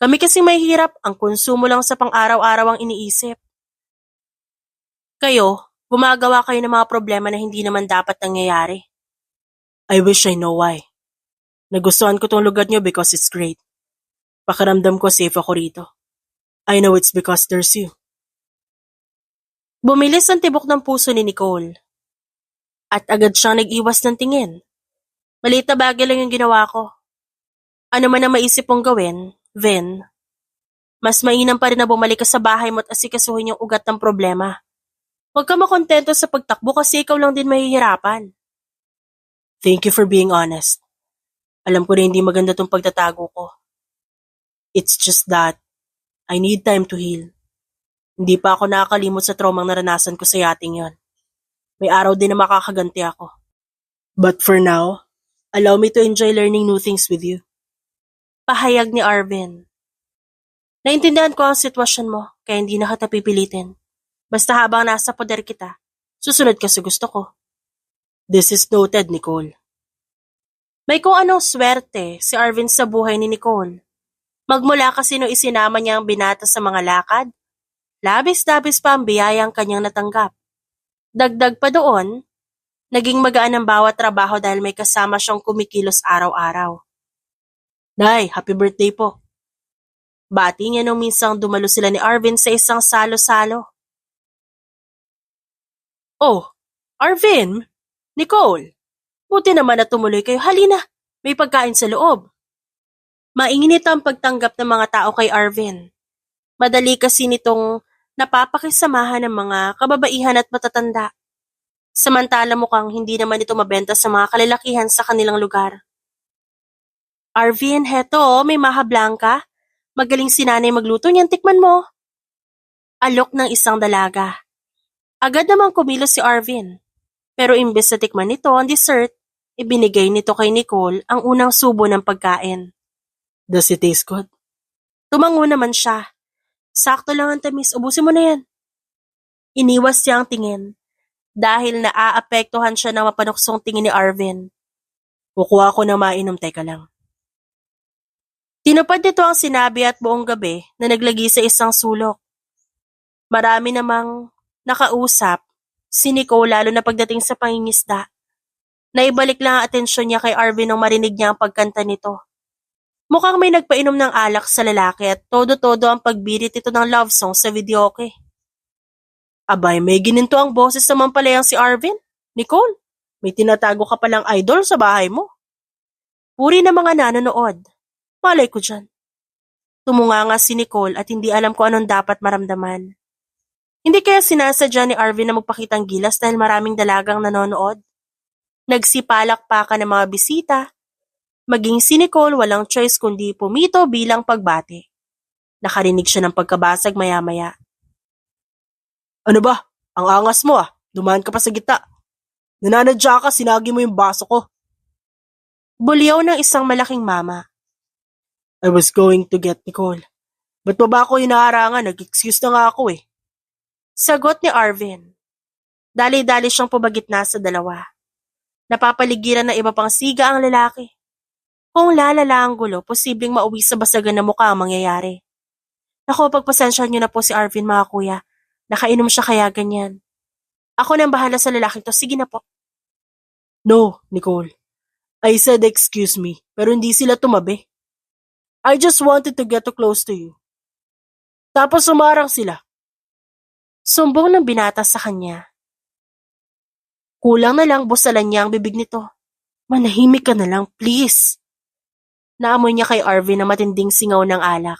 Kami kasing mahihirap, ang konsumo lang sa pang-araw-araw ang iniisip. Kayo, gumagawa kayo ng mga problema na hindi naman dapat nangyayari. I wish I know why. Nagustuhan ko tong lugar niyo because it's great. Pakiramdam ko safe ako rito. I know it's because there's you. Bumilis ang tibok ng puso ni Nicole. At agad siyang nag-iwas ng tingin. Maliit na bagay lang yung ginawa ko. Ano man ang maisip mong gawin, Vin, mas mainam pa rin na bumalik ka sa bahay mo at asikasuhin yung ugat ng problema. Huwag ka makontento sa pagtakbo kasi ikaw lang din mahihirapan. Thank you for being honest. Alam ko na hindi maganda tong pagtatago ko. It's just that I need time to heal. Hindi pa ako nakakalimot sa traumang naranasan ko sa yating yon. May araw din na makakaganti ako. But for now, allow me to enjoy learning new things with you. Pahayag ni Arvin. Naintindihan ko ang sitwasyon mo, kaya hindi na kita pipilitin. Basta habang nasa poder kita, susunod ka sa gusto ko. This is noted, Nicole. May kung anong swerte si Arvin sa buhay ni Nicole. Magmula kasi no isinama niya ang binata sa mga lakad, labis-labis pa ang biyayang kanyang natanggap. Dagdag pa doon, naging magaan ang bawat trabaho dahil may kasama siyang kumikilos araw-araw. Nay, happy birthday po. Bati niya nung minsang dumalo sila ni Arvin sa isang salo-salo. Oh, Arvin, Nicole, buti naman na tumuloy kayo. Halina, may pagkain sa loob. Mainginit ang pagtanggap ng mga tao kay Arvin. Madali kasi nitong napapakisamahan ng mga kababaihan at matatanda. Samantala mukhang hindi naman ito mabenta sa mga kalalakihan sa kanilang lugar. Arvin, heto, may maha blanca. Magaling si nanay magluto niyan, tikman mo. Alok ng isang dalaga. Agad namang kumilos si Arvin. Pero imbes na tikman nito ang dessert, ibinigay nito kay Nicole ang unang subo ng pagkain. Does it taste good? Tumango naman siya. Sakto lang ang tamis, ubusin mo na yan. Iniwas siya ang tingin dahil naaapektuhan siya ng mapanuksong tingin ni Arvin. Kukuha ko na mainom, teka lang. Tinupad nito ang sinabi at buong gabi na naglagi sa isang sulok. Marami namang nakausap si Nicole lalo na pagdating sa pangingisda. Naibalik lang ang atensyon niya kay Arvin nung marinig niya ang pagkanta nito. Mukhang may nagpainom ng alak sa lalaki at todo-todo ang pagbirit ito ng love song sa videoke. Abay, may gininto ang boses naman pala yang si Arvin. Nicole, may tinatago ka palang idol sa bahay mo. Puri na mga nanonood. Malay ko dyan. Tumunga nga si Nicole at hindi alam kung anong dapat maramdaman. Hindi kaya sinasadya ni Arvin na magpakitang gilas dahil maraming dalagang nanonood. Nagsipalakpakan ng mga bisita. Maging si Nicole walang choice kundi pumito bilang pagbati. Nakarinig siya ng pagkabasag maya-maya. Ano ba? Ang angas mo ah. Dumaan ka pa sa gitna. Nananadya ka, sinagi mo yung baso ko. Bulyaw ng isang malaking mama. I was going to get Nicole. Ba't pa ba ako inaharangan? Nag-excuse na nga ako eh. Sagot ni Arvin. Dali-dali siyang pumagitna sa dalawa. Napapaligiran na iba pang siga ang lalaki. Kung lalala ang gulo, posibleng mauwi sa basagan na mukha ang mangyayari. Naku, pagpasensyahan niyo na po si Arvin mga kuya. Nakainom siya kaya ganyan. Ako nang bahala sa lalaking to, sige na po. No, Nicole. I said excuse me, pero hindi sila tumabi. I just wanted to get too close to you. Tapos sumarang sila. Sumbong ng binata sa kanya. Kulang na lang busalan niya ang bibig nito. Manahimik ka na lang, please. Naamoy niya kay Arvin na matinding singaw ng alak.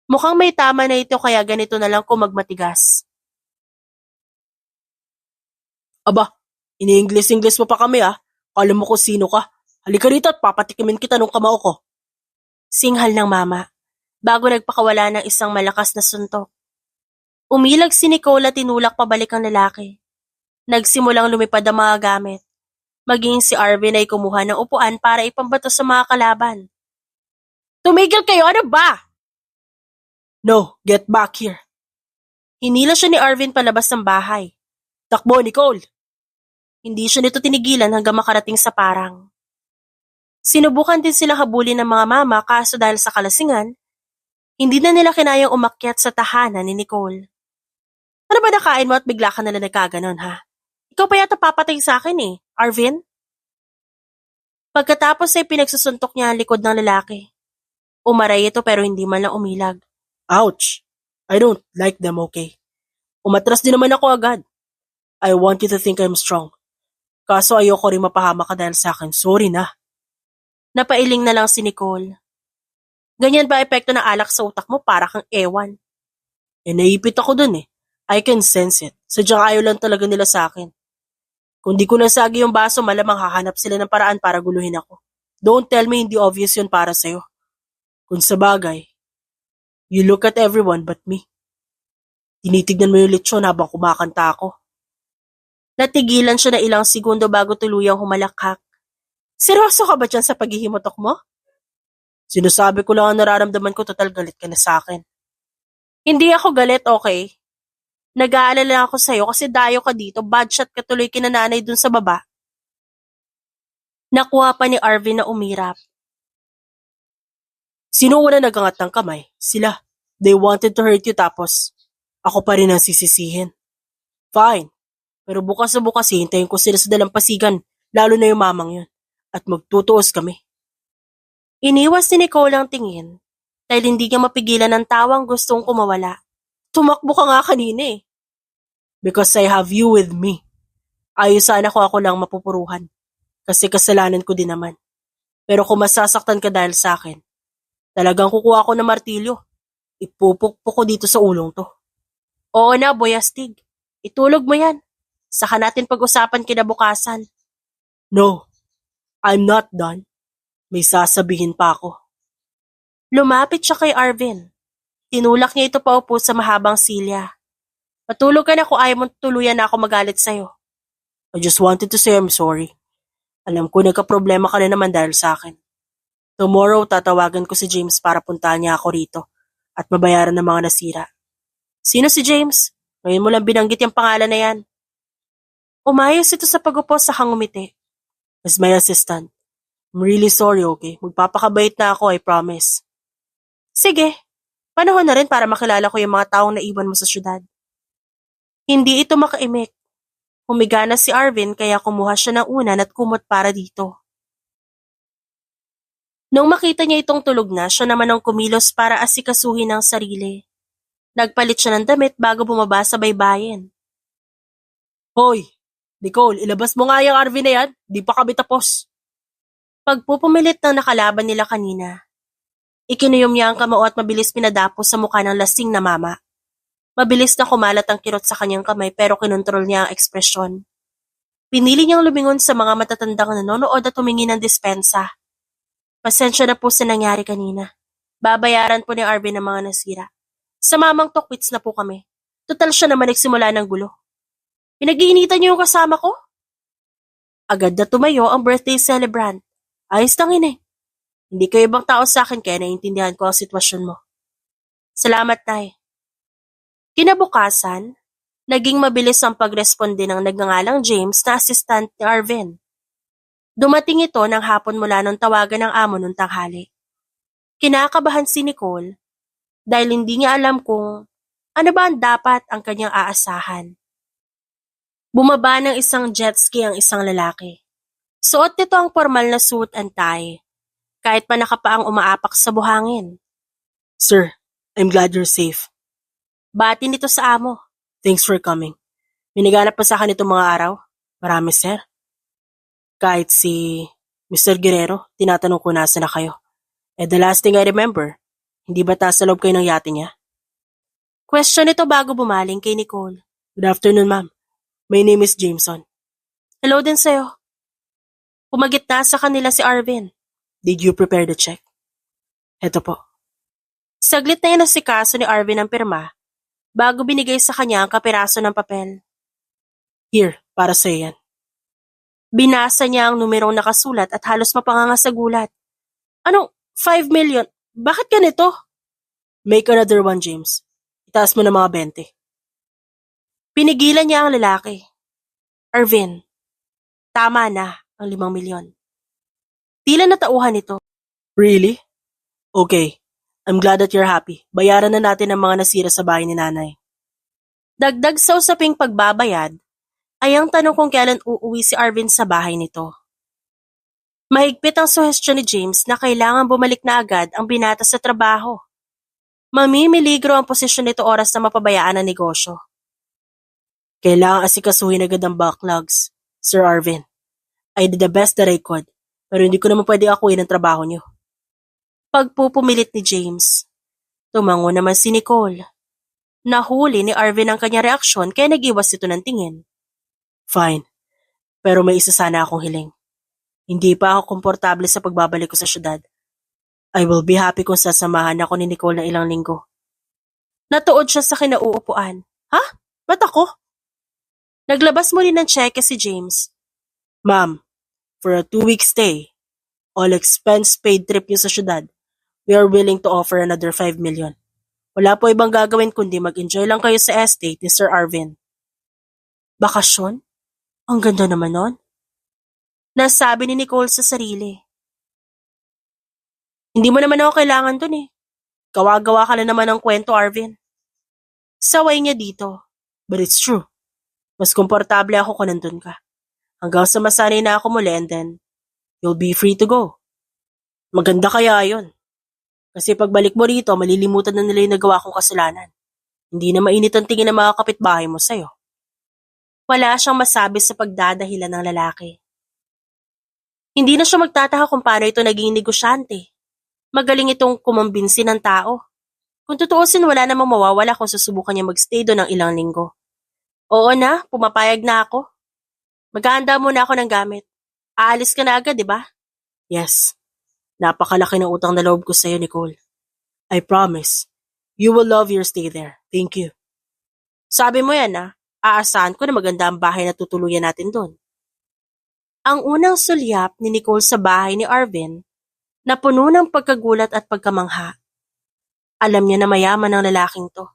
Mukhang may tama na ito kaya ganito na lang kung magmatigas. Aba, ini-English mo pa kami ah. Kala mo kung sino ka. Halika rito at papatikimin kita nung kamao ko. Singhal ng mama, bago nagpakawala ng isang malakas na suntok. Umilag si Nicole at tinulak pabalik ang lalaki. Nagsimulang lumipad ang mga gamit. Maging si Arvin ay kumuha ng upuan para ipambato sa mga kalaban. Tumigil kayo, ano ba? No, get back here. Hinila siya ni Arvin palabas ng bahay. Takbo, Nicole! Hindi siya nito tinigilan hanggang makarating sa parang. Sinubukan din silang habulin ng mga mama kaso dahil sa kalasingan, hindi na nila kinayang umakyat sa tahanan ni Nicole. Ano ba nakain mo at bigla ka nalang nagkaganon, ha? Ikaw pa yata papatay sa akin Arvin? Pagkatapos ay pinagsusuntok niya ang likod ng lalaki. Umaray ito pero hindi man lang umilag. Ouch! I don't like them, okay? Umatras din naman ako agad. I want you to think I'm strong. Kaso ayoko rin mapahama ka dahil sa akin. Sorry na. Napailing na lang si Nicole. Ganyan ba epekto ng alak sa utak mo para kang ewan? Naipit ako dun I can sense it. Sadyang ayaw lang talaga nila sa akin. Kung di ko nasagi yung baso, malamang hahanap sila ng paraan para guluhin ako. Don't tell me hindi obvious yun para sa'yo. Kung sa bagay, you look at everyone but me. Tinitignan mo yung lechon habang kumakanta ako. Natigilan siya na ilang segundo bago tuluyang humalakhak. Seryoso ka ba dyan sa paghihimutok mo? Sinasabi ko lang ang nararamdaman ko, total galit ka na sa akin. Hindi ako galit, okay? Nag-aalala ako sa'yo kasi dayo ka dito, bad shot ka tuloy kina nanay dun sa baba. Nakuha pa ni Arvin na umirap. Sino una nagangat ng kamay? Sila. They wanted to hurt you tapos ako pa rin ang sisisihin. Fine. Pero bukas na bukas hintayin ko sila sa dalampasigan, lalo na yung mamang yun. At magtutuos kami. Iniwas ni Nicole ang tingin dahil hindi niya mapigilan ng tawang gustong kumawala. Tumakbo ka nga kanina Because I have you with me. Ayos sana ko ako lang mapupuruhan. Kasi kasalanan ko din naman. Pero kung masasaktan ka dahil sa akin, talagang kukuha ko ng martilyo. Ipupukpok ko dito sa ulong to. Oo na, boyastig. Itulog mo yan. Saka natin pag-usapan kinabukasan. No, I'm not done. May sasabihin pa ako. Lumapit siya kay Arvin. Tinulak niya ito paupo sa mahabang silya. Patulog ka na kung ayaw mong tuluyan na ako magalit sa'yo. I just wanted to say I'm sorry. Alam ko nagka-problema ka na naman dahil sa akin. Tomorrow tatawagan ko si James para puntahan niya ako rito at mabayaran ng mga nasira. Sino si James? Ngayon mo lang binanggit yung pangalan na yan. Umayos ito sa pag-upo sa hangumiti. As my assistant. I'm really sorry, okay? Magpapakabait na ako, I promise. Sige, panahon na rin para makilala ko yung mga taong naiwan mo sa syudad. Hindi ito makaimik. Humiga na si Arvin kaya kumuha siya ng unan at kumot para dito. Nung makita niya itong tulog na, siya naman ang kumilos para asikasuhin ang sarili. Nagpalit siya ng damit bago bumaba sa baybayin. Hoy, Nicole, ilabas mo nga yung Arvin na yan. Di pa kami tapos. Pagpupumilit ng nakalaban nila kanina, ikinuyom niya ang kamao at mabilis pinadapos sa mukha ng lasing na mama. Mabilis na kumalat ang kirot sa kanyang kamay pero kinontrol niya ang ekspresyon. Pinili niyang lumingon sa mga matatandang nanonood at humingi ng dispensa. Pasensya na po sa nangyari kanina. Babayaran po ni Arvin ang mga nasira. Sa mamang tokwits na po kami. Total siya naman nagsimula ng gulo. Pinag-iinitan niyo yung kasama ko? Agad na tumayo ang birthday celebrant. Ayos lang Hindi kayo ibang tao sa akin kaya naiintindihan ko ang sitwasyon mo. Salamat, Nay. Kinabukasan, naging mabilis ang pagresponde ng nagngangalang James na assistant ni Arvin. Dumating ito ng hapon mula nung tawagan ng amo nung tanghali. Kinakabahan si Nicole dahil hindi niya alam kung ano ba ang dapat ang kanyang aasahan. Bumaba ng isang jet ski ang isang lalaki. Suot nito ang formal na suit and tie, kahit pa nakapaang umaapak sa buhangin. Sir, I'm glad you're safe. Bati nito sa amo. Thanks for coming. Minaganap pa sa akin itong mga araw. Marami, sir. Kahit si Mr. Guerrero, tinatanong ko nasa na kayo. The last thing I remember, hindi ba taas sa loob kayo ng yate niya? Question ito bago bumaling kay Nicole. Good afternoon, ma'am. My name is Jameson. Hello din sa'yo. Pumagit na sa kanila si Arvin. Did you prepare the check? Eto po. Saglit na inasikaso ni Arvin ang pirma bago binigay sa kanya ang kapiraso ng papel. Here, para sa'yo yan. Binasa niya ang numerong nakasulat at halos mapanganga sa gulat. Anong 5 million? Bakit ganito? Make another one, James. Itaas mo na mga 20. Pinigilan niya ang lalaki. Arvin, tama na ang 5 milyon. Tila natauhan ito. Really? Okay. I'm glad that you're happy. Bayaran na natin ang mga nasira sa bahay ni nanay. Dagdag sa usaping pagbabayad, ay ang tanong kung kailan uuwi si Arvin sa bahay nito. Mahigpit ang suhestyon ni James na kailangan bumalik na agad ang binata sa trabaho. Mamimiligro ang posisyon nito oras na mapabayaan ang negosyo. Kailangan asikasuhin agad ang backlogs, Sir Arvin. I did the best that I could, pero hindi ko naman pwede akuin ang trabaho niyo. Pagpupumilit ni James, tumango naman si Nicole. Nahuli ni Arvin ang kanyang reaksyon kaya nag-iwas ito ng tingin. Fine, pero may isa sana akong hiling. Hindi pa ako komportable sa pagbabalik ko sa syudad. I will be happy kung sasamahan ako ni Nicole na ilang linggo. Natuod siya sa kinauupuan. Ha? Ba't ako? Naglabas mo rin ng cheque si James. Ma'am, for a 2-week stay, all expense paid trip niyo sa syudad, we are willing to offer another 5 million. Wala po ibang gagawin kundi mag-enjoy lang kayo sa estate ni Sir Arvin. Bakasyon? Ang ganda naman nun. Nasabi ni Nicole sa sarili. Hindi mo naman ako kailangan dun eh. Gawa-gawa ka na naman ng kwento, Arvin. Saway niya dito. But it's true. Mas komportable ako kung nandun ka. Hanggang sa masanay na ako muli and then, you'll be free to go. Maganda kaya yun. Kasi pagbalik mo rito, malilimutan na nila yung nagawa kong kasalanan. Hindi na mainit ang tingin ng mga kapitbahay mo sa'yo. Wala siyang masabi sa pagdadahilan ng lalaki. Hindi na siya magtataka kung paano ito naging negosyante. Magaling itong kumambinsi ng tao. Kung tutuusin, wala namang mawawala kung susubukan niya magstay doon ng ilang linggo. Oo na, pumapayag na ako. Maghahanda muna ako ng gamit. Aalis ka na agad, di ba? Yes. Napakalaki ng utang na loob ko sa'yo, Nicole. I promise. You will love your stay there. Thank you. Sabi mo yan, ah. Aasahan ko na maganda ang bahay na tutuluyan natin doon. Ang unang sulyap ni Nicole sa bahay ni Arvin na puno ng pagkagulat at pagkamangha. Alam niya na mayaman ang lalaking to.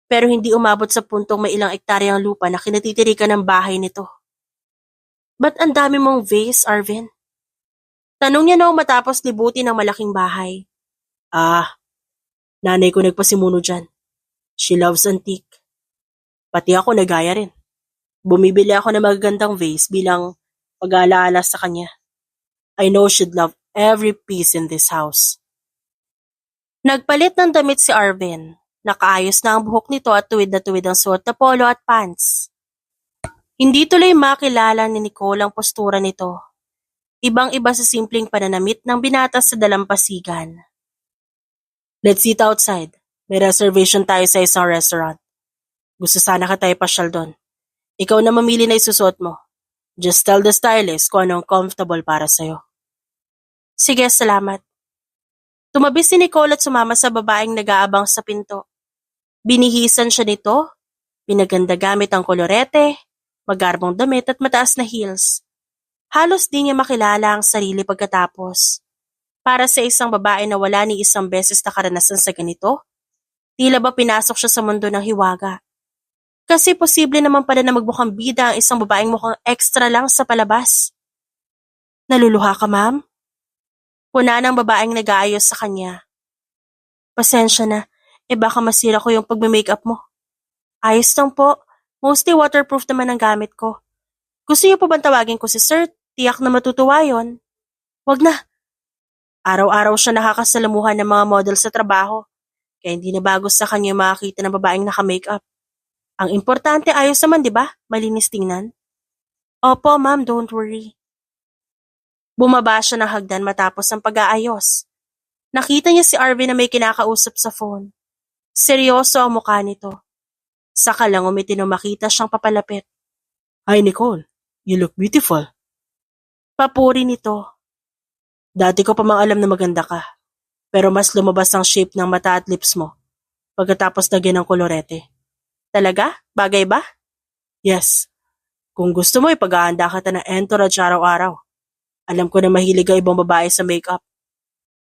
Pero hindi umabot sa puntong may ilang ektaryang lupa na kinatitirikan ng bahay nito. Ba't ang dami mong vase, Arvin? Tanong niya noong matapos libutin ang malaking bahay. Nanay ko nagpasimuno dyan. She loves antique. Pati ako nagaya rin. Bumibili ako ng magagandang vase bilang pag-aalaala sa kanya. I know she'd love every piece in this house. Nagpalit ng damit si Arvin. Nakaayos na ang buhok nito at tuwid na tuwid ang suot na polo at pants. Hindi tuloy makilala ni Nicole ang postura nito. Ibang-iba sa simpleng pananamit ng binata sa dalampasigan. Let's eat outside. May reservation tayo sa isang restaurant. Gusto sana ka tayo pasyal doon. Ikaw na mamili na isusuot mo. Just tell the stylist kung anong comfortable para sa'yo. Sige, salamat. Tumabi si Nicole at sumama sa babaeng nag-aabang sa pinto. Binihisan siya nito, pinaganda gamit ang kolorete, magarbong damit at mataas na heels. Halos di niya makilala ang sarili pagkatapos. Para sa isang babae na wala ni isang beses na karanasan sa ganito, tila ba pinasok siya sa mundo ng hiwaga. Kasi posible naman pala na magbukang bida ang isang babaeng mukhang extra lang sa palabas. Naluluha ka, ma'am? Puna ng babaeng nag-aayos sa kanya. Pasensya na, baka masira ko yung pagme-makeup mo. Ayos lang po, mostly waterproof naman ang gamit ko. Gusto niyo po bang tawagin ko si Sir? Tiyak na matutuwa yon. Wag na. Araw-araw siya nakakasalamuhan ng mga model sa trabaho, kaya hindi na bago sa kanya makakita ng babaeng naka-makeup. Ang importante ayos naman, di ba? Malinis tingnan. Opo, ma'am, don't worry. Bumaba siya ng hagdan matapos ang pag-aayos. Nakita niya si Arvin na may kinakausap sa phone. Seryoso ang mukha nito. Saka lang umiti nung makita siyang papalapit. Hi, Nicole. You look beautiful. Papuri nito. Dati ko pa mang alam na maganda ka. Pero mas lumabas ang shape ng mata at lips mo pagkatapos lagyan ng kolorete. Talaga? Bagay ba? Yes. Kung gusto mo, ipag-aanda kita ng entourage araw-araw. Alam ko na mahilig ang ibang babae sa makeup.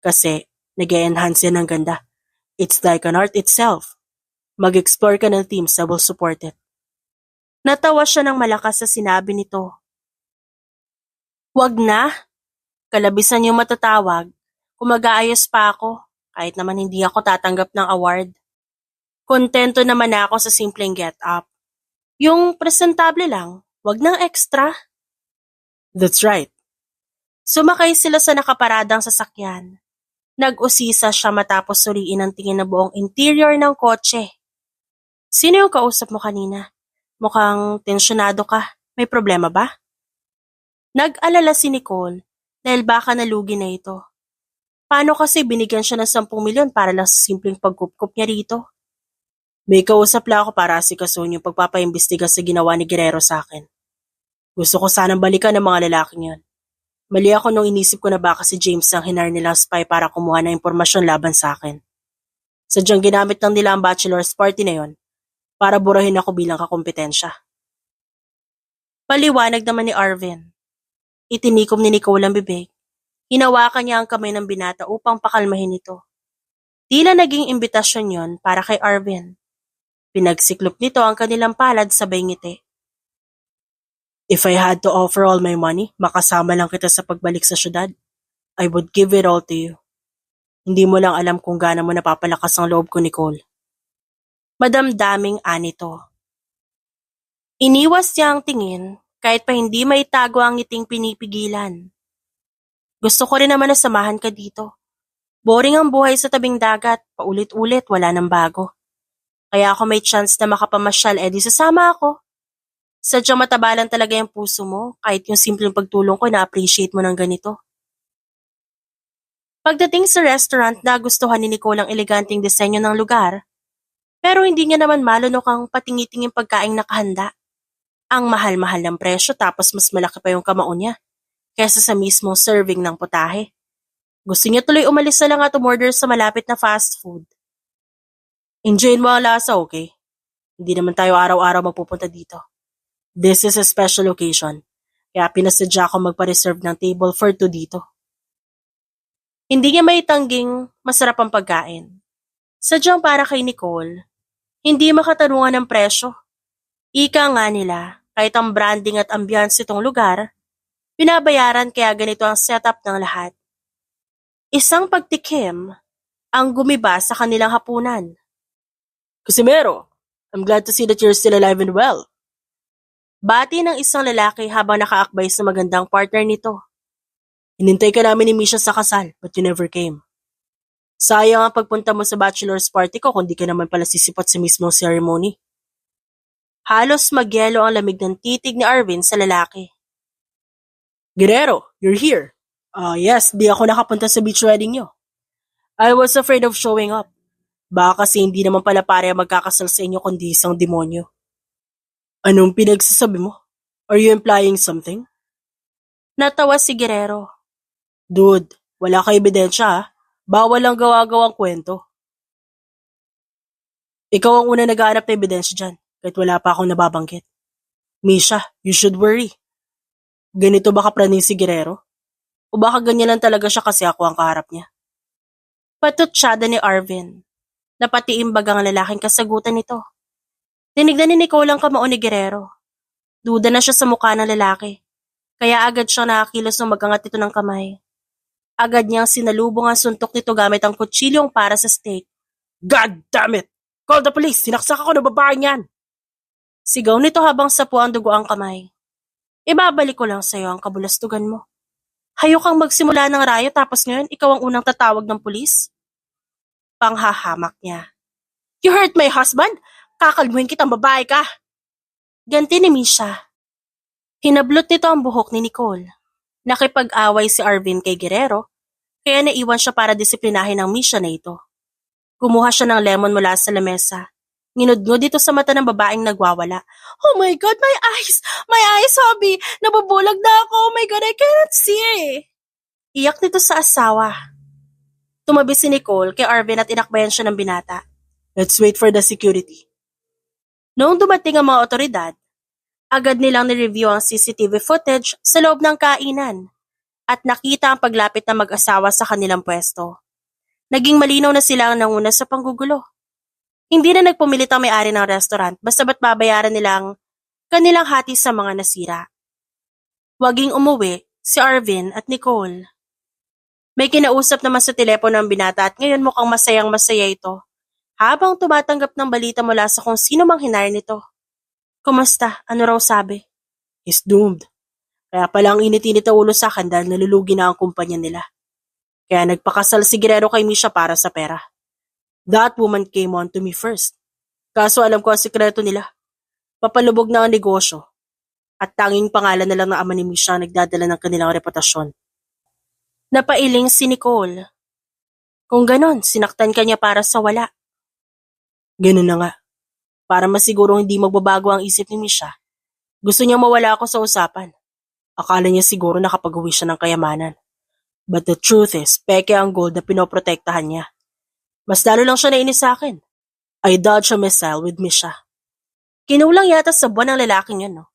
Kasi, Nag-e-enhance yan ng ganda. It's like an art itself. Mag-explore ka ng themes that will support it. Natawa siya ng malakas sa sinabi nito. Wag na. Kalabisan yung matatawag. Kung mag-aayos pa ako, kahit naman hindi ako tatanggap ng award. Kontento naman ako sa simpleng get-up. Yung presentable lang, wag nang extra. That's right. Sumakay sila sa nakaparadang sasakyan. Nag-usisa siya matapos suriin ang tingin na buong interior ng kotse. Sino yung kausap mo kanina? Mukhang tensyonado ka. May problema ba? Nag-alala si Nicole dahil baka nalugi na ito. Paano kasi binigyan siya ng 10 milyon para lang sa simpleng pagkup-kup niya rito? May kausap lang ako para asikasuhin yung pagpapaimbestiga sa ginawa ni Guerrero sa akin. Gusto ko sanang balikan ng mga lalaking yon. Mali ako nung inisip ko na baka si James ang hinar nilang spy para kumuha ng impormasyon laban sa akin. Sadyang ginamit lang nila ang bachelor's party na yon para burahin ako bilang kakumpetensya. Paliwanag naman ni Arvin. Itinikom ni Nicole ang bibig. Hinawakan niya ang kamay ng binata upang pakalmahin ito. Tila naging imbitasyon yon para kay Arvin. Pinagsiklop nito ang kanilang palad sabay ngiti. If I had to offer all my money, makasama lang kita sa pagbalik sa syudad, I would give it all to you. Hindi mo lang alam kung gaano mo napapalakas ang loob ko, Nicole. Madamdaming anito. Iniwas niya ang tingin kahit pa hindi maitago ang ngiting pinipigilan. Gusto ko rin naman na samahan ka dito. Boring ang buhay sa tabing dagat, paulit-ulit, wala nang bago. Kaya ako may chance na makapamasyal, edi sasama ako. Sadyang matabalan talaga yung puso mo, kahit yung simpleng pagtulong ko na-appreciate mo ng ganito. Pagdating sa restaurant, nagustuhan ni Nicole ang eleganteng disenyo ng lugar, pero hindi niya naman malunok ang patingi-tinging pagkaing nakahanda. Ang mahal-mahal ng presyo tapos mas malaki pa yung kamao niya, kesa sa mismong serving ng putahe. Gusto niya tuloy umalis na lang at umorder sa malapit na fast food. Enjoyin mo ang lasa, okay? Hindi naman tayo araw-araw mapupunta dito. This is a special occasion, kaya pinasadya ko magpa-reserve ng table for 2 dito. Hindi niya maitangging masarap ang pagkain. Sadyang para kay Nicole, hindi makatarungan ng presyo. Ika nga nila, kahit ang branding at ambience itong lugar, binabayaran kaya ganito ang setup ng lahat. Isang pagtikim ang gumiba sa kanilang hapunan. Kusimero, I'm glad to see that you're still alive and well. Bati ng isang lalaki habang nakaakbay sa magandang partner nito. Hinintay ka namin ni Misha sa kasal, but you never came. Sayang ang pagpunta mo sa bachelor's party ko kung di ka naman pala sisipot sa mismong ceremony. Halos magyelo ang lamig ng titig ni Arvin sa lalaki. Guerrero, you're here. Yes, di ako nakapunta sa beach wedding nyo. I was afraid of showing up. Baka kasi hindi naman pala pare magkakasal sa inyo kundi isang demonyo. Anong pinagsasabi mo? Are you implying something? Natawa si Guerrero. Dude, wala ka ebidensya ha. Bawal ang gawa-gawang kwento. Ikaw ang una naghahanap ng ebidensya dyan, kahit wala pa akong nababanggit. Misha, you should worry. Ganito ba kapraning si Guerrero? O baka ganyan lang talaga siya kasi ako ang kaharap niya? Patutsyada ni Arvin. Napatiimbag ang lalaking kasagutan nito. Tinignan ni Nicole ang kamao ni Guerrero. Duda na siya sa mukha ng lalaki. Kaya agad siyang nakakilos nung magangat ito ng kamay. Agad niyang sinalubong ang suntok nito gamit ang kutsilyong para sa steak. God damn it! Call the police! Sinaksak ako ng babaeng yan! Sigaw nito habang sapu ang dugo ang kamay. Ibabalik ko lang sa'yo ang kabulastugan mo. Hayok kang magsimula ng riot tapos ngayon ikaw ang unang tatawag ng pulis? Panghahamak niya. You hurt my husband? Kakalmuhin kitang babae ka! Ganti ni Misha. Hinablot nito ang buhok ni Nicole. Nakipag-away si Arvin kay Guerrero, kaya naiwan siya para disiplinahin ang Misha na ito. Kumuha siya ng lemon mula sa lamesa. Nginudngod dito sa mata ng babaeng nagwawala. Oh my God, my eyes! My eyes, hubby! Nabubulag na ako! Oh my God, I cannot see! Iyak nito sa asawa. Tumabi si Nicole kay Arvin at inakbayan siya ng binata. Let's wait for the security. Noong dumating ang mga otoridad, agad nilang nireview ang CCTV footage sa loob ng kainan at nakita ang paglapit ng mag-asawa sa kanilang pwesto. Naging malinaw na sila ang nanguna sa panggugulo. Hindi na nagpumilit ang may-ari ng restaurant basta ba't babayaran nilang kanilang hati sa mga nasira. Waging umuwi si Arvin at Nicole. May kinausap naman sa telepono ng binata at ngayon mukhang masayang masaya ito habang tumatanggap ng balita mula sa kung sino mang hinire nito. Kumusta? Ano raw sabi? He's doomed. Kaya pala ang init-init na ulo sa akin dahil nalulugi na ang kumpanya nila. Kaya nagpakasal si Guerrero kay Misha para sa pera. That woman came on to me first. Kaso alam ko ang sikreto nila. Papalubog na ang negosyo. At tanging pangalan na lang ng ama ni Misha ang nagdadala ng kanilang reputasyon. Napailing si Nicole. Kung ganon, sinaktan ka niya para sa wala. Ganon na nga. Para masiguro hindi magbabago ang isip ni Misha. Gusto niya mawala ako sa usapan. Akala niya siguro nakapag-uwi siya ng kayamanan. But the truth is, peke ang gold na pinoprotektahan niya. Mas lalo lang siya nainis sa akin. I dodged a missile with Misha. Kinulang yata sa buwan ng lalaking yun, no?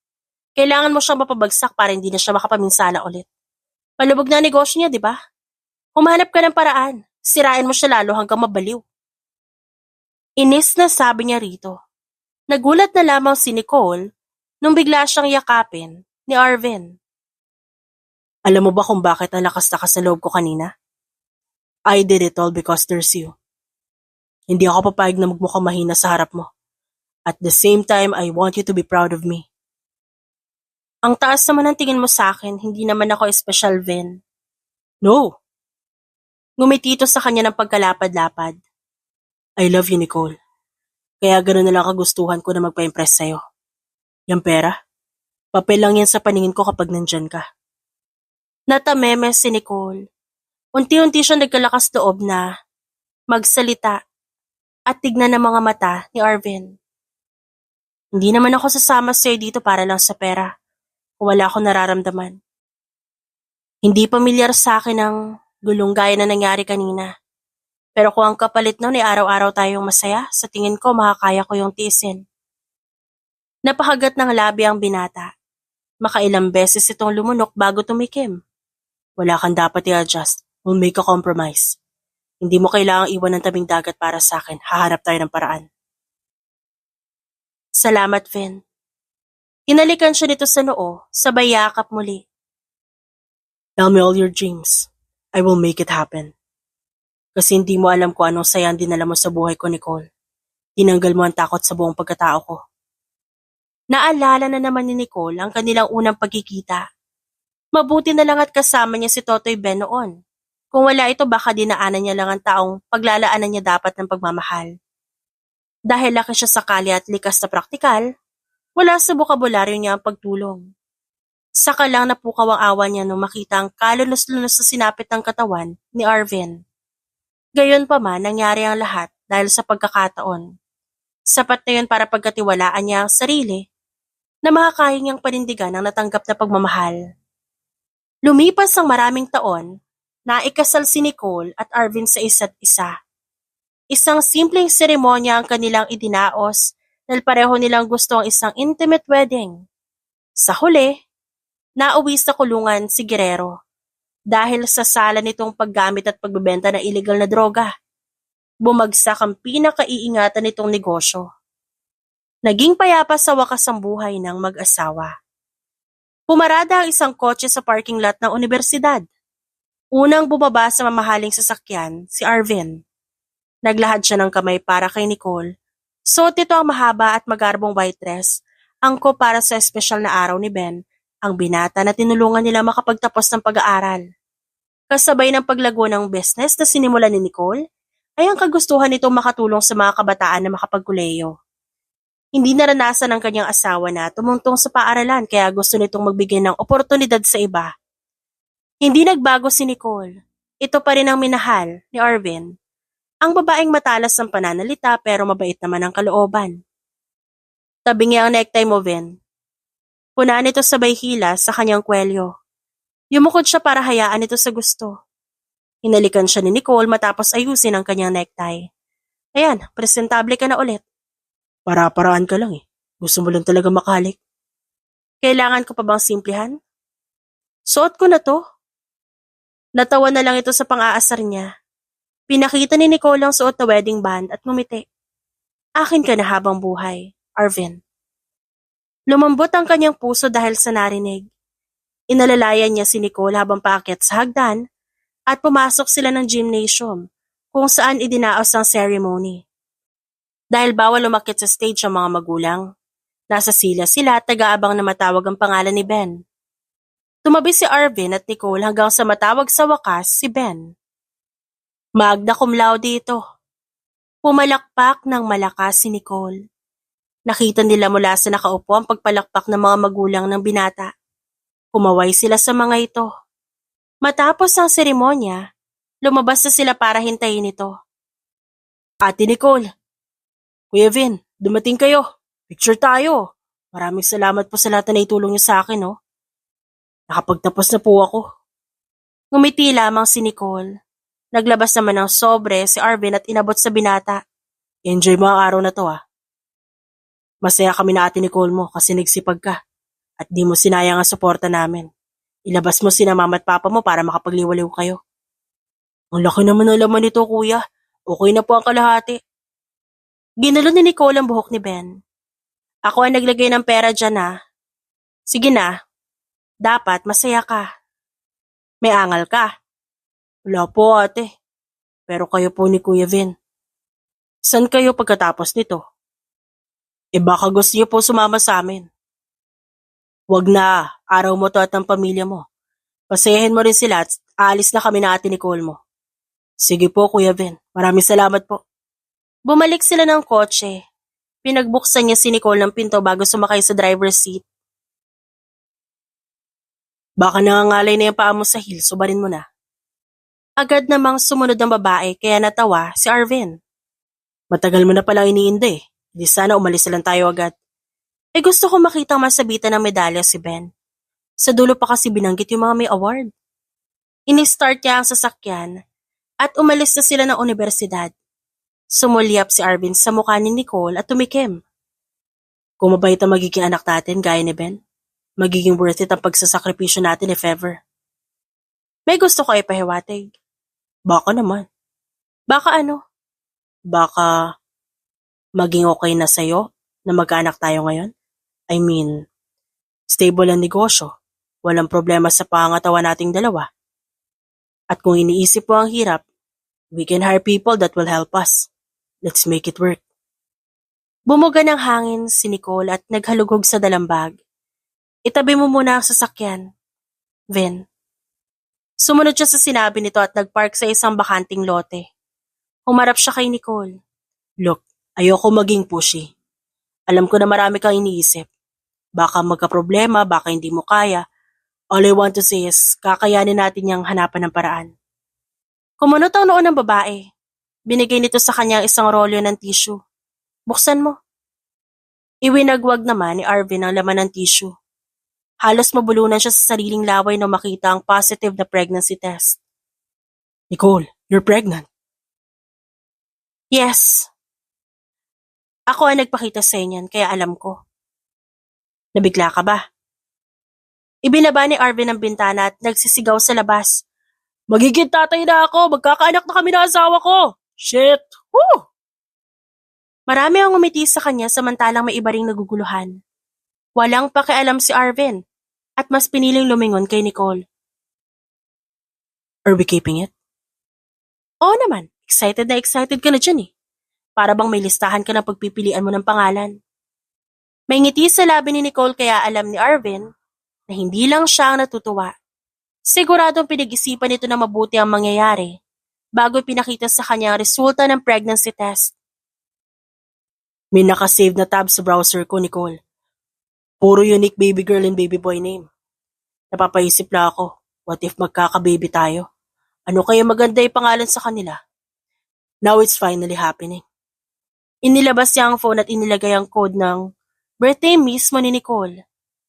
Kailangan mo siyang mapabagsak para hindi na siya makapaminsala ulit. Palubog na negosyo niya, di ba? Humanap ka ng paraan. Sirain mo siya lalo hanggang mabaliw. Inis na sabi niya rito. Nagulat na lamang si Nicole nung bigla siyang yakapin ni Arvin. Alam mo ba kung bakit ang lakas-lakas sa loob ko kanina? I did it all because there's you. Hindi ako papayag na magmukhang mahina sa harap mo. At the same time, I want you to be proud of me. Ang taas naman ang tingin mo sa akin, hindi naman ako espesyal, Vin. No. Ngumiti ito sa kanya ng pagkalapad-lapad. I love you, Nicole. Kaya gano'n na lang kagustuhan ko na magpa-impress sa'yo. Yang pera? Papel lang yan sa paningin ko kapag nandyan ka. Natameme si Nicole. Unti-unti siya nagkalakas loob na magsalita at tignan ng mga mata ni Arvin. Hindi naman ako sasama sa'yo dito para lang sa pera kung wala akong nararamdaman. Hindi pamilyar sa akin ang gulong gaya na nangyari kanina. Pero kung ang kapalit nun ay araw-araw tayong masaya, sa tingin ko makakaya ko yung tiisin. Napakagat ng labi ang binata. Makailang beses itong lumunok bago tumikim. Wala kang dapat i-adjust. We'll make a compromise. Hindi mo kailangang iwan ng tabing dagat para sa akin. Hahanap tayo ng paraan. Salamat, Vin. Hinalikan siya nito sa noo, sabay yakap muli. Tell me all your dreams. I will make it happen. Kasi hindi mo alam kung anong saya ang dinala mo sa buhay ko, Nicole. Tinanggal mo ang takot sa buong pagkatao ko. Naalala na naman ni Nicole ang kanilang unang pagkikita. Mabuti na lang at kasama niya si Totoy Ben noon. Kung wala ito baka dinaanan niya lang ang taong paglalaanan niya dapat ng pagmamahal. Dahil laki siya sa kalye at likas na praktikal, wala sa bokabularyo niya ang pagtulong. Saka lang napukaw ang awa niya nung makita ang kalunos-lunos sa sinapit ng katawan ni Arvin. Gayon pa man nangyari ang lahat dahil sa pagkakataon. Sapat na yun para pagkatiwalaan niya ang sarili na makakaya niyang panindigan ang natanggap na pagmamahal. Lumipas ang maraming taon, naikasal si Nicole at Arvin sa isa't isa. Isang simpleng seremonya ang kanilang idinaos dahil pareho nilang gusto ang isang intimate wedding. Sa huli, nauwi sa kulungan si Guerrero dahil sa sala nitong paggamit at pagbebenta ng illegal na droga. Bumagsak ang pinakaiingatan nitong negosyo. Naging payapa sa wakas ang buhay ng mag-asawa. Pumarada ang isang kotse sa parking lot ng universidad. Unang bumaba sa mamahaling sasakyan, si Arvin. Naglahad siya ng kamay para kay Nicole. Suot ito ang mahaba at magarbong white dress, angko para sa espesyal na araw ni Ben, ang binata na tinulungan nila makapagtapos ng pag-aaral. Kasabay ng paglago ng business na sinimulan ni Nicole, ay ang kagustuhan nitong makatulong sa mga kabataan na makapagkuleyo. Hindi naranasan ng kanyang asawa na tumungtong sa paaralan kaya gusto nitong magbigay ng oportunidad sa iba. Hindi nagbago si Nicole. Ito pa rin ang minahal ni Arvin. Ang babaeng matalas ng pananalita pero mabait naman ang kalooban. Tabingi ang necktie mo, Vin. Punaan ito sabay hila sa kanyang kwelyo. Yumukod siya para hayaan ito sa gusto. Hinalikan siya ni Nicole matapos ayusin ang kanyang necktie. Ayan, presentable ka na ulit. Para-paraan ka lang eh. Gusto mo lang talaga makalik. Kailangan ko pa bang simplihan? Suot ko na to. Natawa na lang ito sa pang-aasar niya. Pinakita ni Nicole ang suot na wedding band at ngumiti. Akin ka na habang buhay, Arvin. Lumambot ang kanyang puso dahil sa narinig. Inalalayan niya si Nicole habang paakyat sa hagdan at pumasok sila ng gymnasium kung saan idinaos ang ceremony. Dahil bawal umakyat sa stage ang mga magulang, nasa sila sila at nag-aabang na matawag ang pangalan ni Ben. Tumabi si Arvin at Nicole hanggang sa matawag sa wakas si Ben. Magna cum laude ito. Pumalakpak ng malakas si Nicole. Nakita nila mula sa nakaupo ang pagpalakpak ng mga magulang ng binata. Kumaway sila sa mga ito. Matapos ang seremonya, lumabas na sila para hintayin ito. Ate Nicole, Kuya Vin, dumating kayo. Picture tayo. Maraming salamat po sa lahat na naitulong niyo sa akin, oh. Nakapagtapos na po ako. Ngumiti lamang si Nicole. Naglabas naman ng sobre si Arvin at inabot sa binata. Enjoy mo ang araw na to, ah. Masaya kami na ate Nicole mo kasi nagsipag ka at di mo sinayang ang suporta namin. Ilabas mo sina mama at papa mo para makapagliwaliw kayo. Ang laki naman ng laman nito, kuya. Okay na po ang kalahati. Ginalo ni Nicole ang buhok ni Ben. Ako ang naglagay ng pera dyan, ah. Sige na. Dapat masaya ka. May angal ka. Wala po, ate. Pero kayo po ni Kuya Vin. San kayo pagkatapos nito? Baka gusto niyo po sumama sa amin. Wag na, araw mo to at ang pamilya mo. Pasayahin mo rin sila at aalis na kami na ate Nicole mo. Sige po, Kuya Vin. Maraming salamat po. Bumalik sila ng kotse. Pinagbuksan niya si Nicole ng pinto bago sumakay sa driver's seat. Baka nangangalay na yung paa mo sa heel, subarin mo na. Agad namang sumunod ang babae kaya natawa si Arvin. Matagal mo na palang iniinda eh. Di sana umalis na lang tayo agad. Gusto ko makita masabitan ng medalya si Ben. Sa dulo pa kasi binanggit yung mga may award. Ini-start niya ang sasakyan at umalis na sila ng universidad. Sumulyap si Arvin sa mukha ni Nicole at tumikim. Kung mabait ang magiging anak natin gaya ni Ben, magiging worth it ang pagsasakripisyo natin if ever. May gusto ko ipahiwatig. Baka naman. Baka ano? Baka maging okay na sa'yo na mag-anak tayo ngayon? I mean, stable ang negosyo. Walang problema sa pangangatawan nating dalawa. At kung iniisip mo ang hirap, we can hire people that will help us. Let's make it work. Bumuga ng hangin si Nicole at naghalugog sa dalambag. Itabi mo muna ang sasakyan, Vin. Sumunod siya sa sinabi nito at nagpark sa isang bakanting lote. Humarap siya kay Nicole. Look, ayoko maging pushy. Alam ko na marami kang iniisip. Baka magka-problema, baka hindi mo kaya. All I want to say is, kakayanin natin niyang hanapan ng paraan. Kumunot ang noon ng babae. Binigay nito sa kanya isang rolyo ng tissue. Buksan mo. Iwinagwag naman ni Arvin ang laman ng tissue. Halos mabulunan siya sa sariling laway nang makita ang positive na pregnancy test. Nicole, you're pregnant. Yes. Ako ang nagpakita sa inyan, kaya alam ko. Nabigla ka ba? Ibinaba ni Arvin ang bintana at nagsisigaw sa labas. Magiging tatay na ako! Magkakaanak na kami ng asawa ko! Shit! Woo! Marami ang umiti sa kanya samantalang may iba ring naguguluhan. Walang pakialam si Arvin at mas piniling lumingon kay Nicole. Are we keeping it? Oo naman, excited na excited ka na dyan eh. Para bang may listahan ka na pagpipilian mo ng pangalan. May ngiti sa labi ni Nicole kaya alam ni Arvin na hindi lang siya ang natutuwa. Siguradong pinag-isipan nito na mabuti ang mangyayari bago pinakita sa kanya ang resulta ng pregnancy test. May nakasave na tab sa browser ko, Nicole. Puro unique baby girl and baby boy name. Napapaisip na ako, what if magkaka-baby tayo? Ano kaya maganda yung pangalan sa kanila? Now it's finally happening. Inilabas niya ang phone at inilagay ang code ng birthday mismo ni Nicole.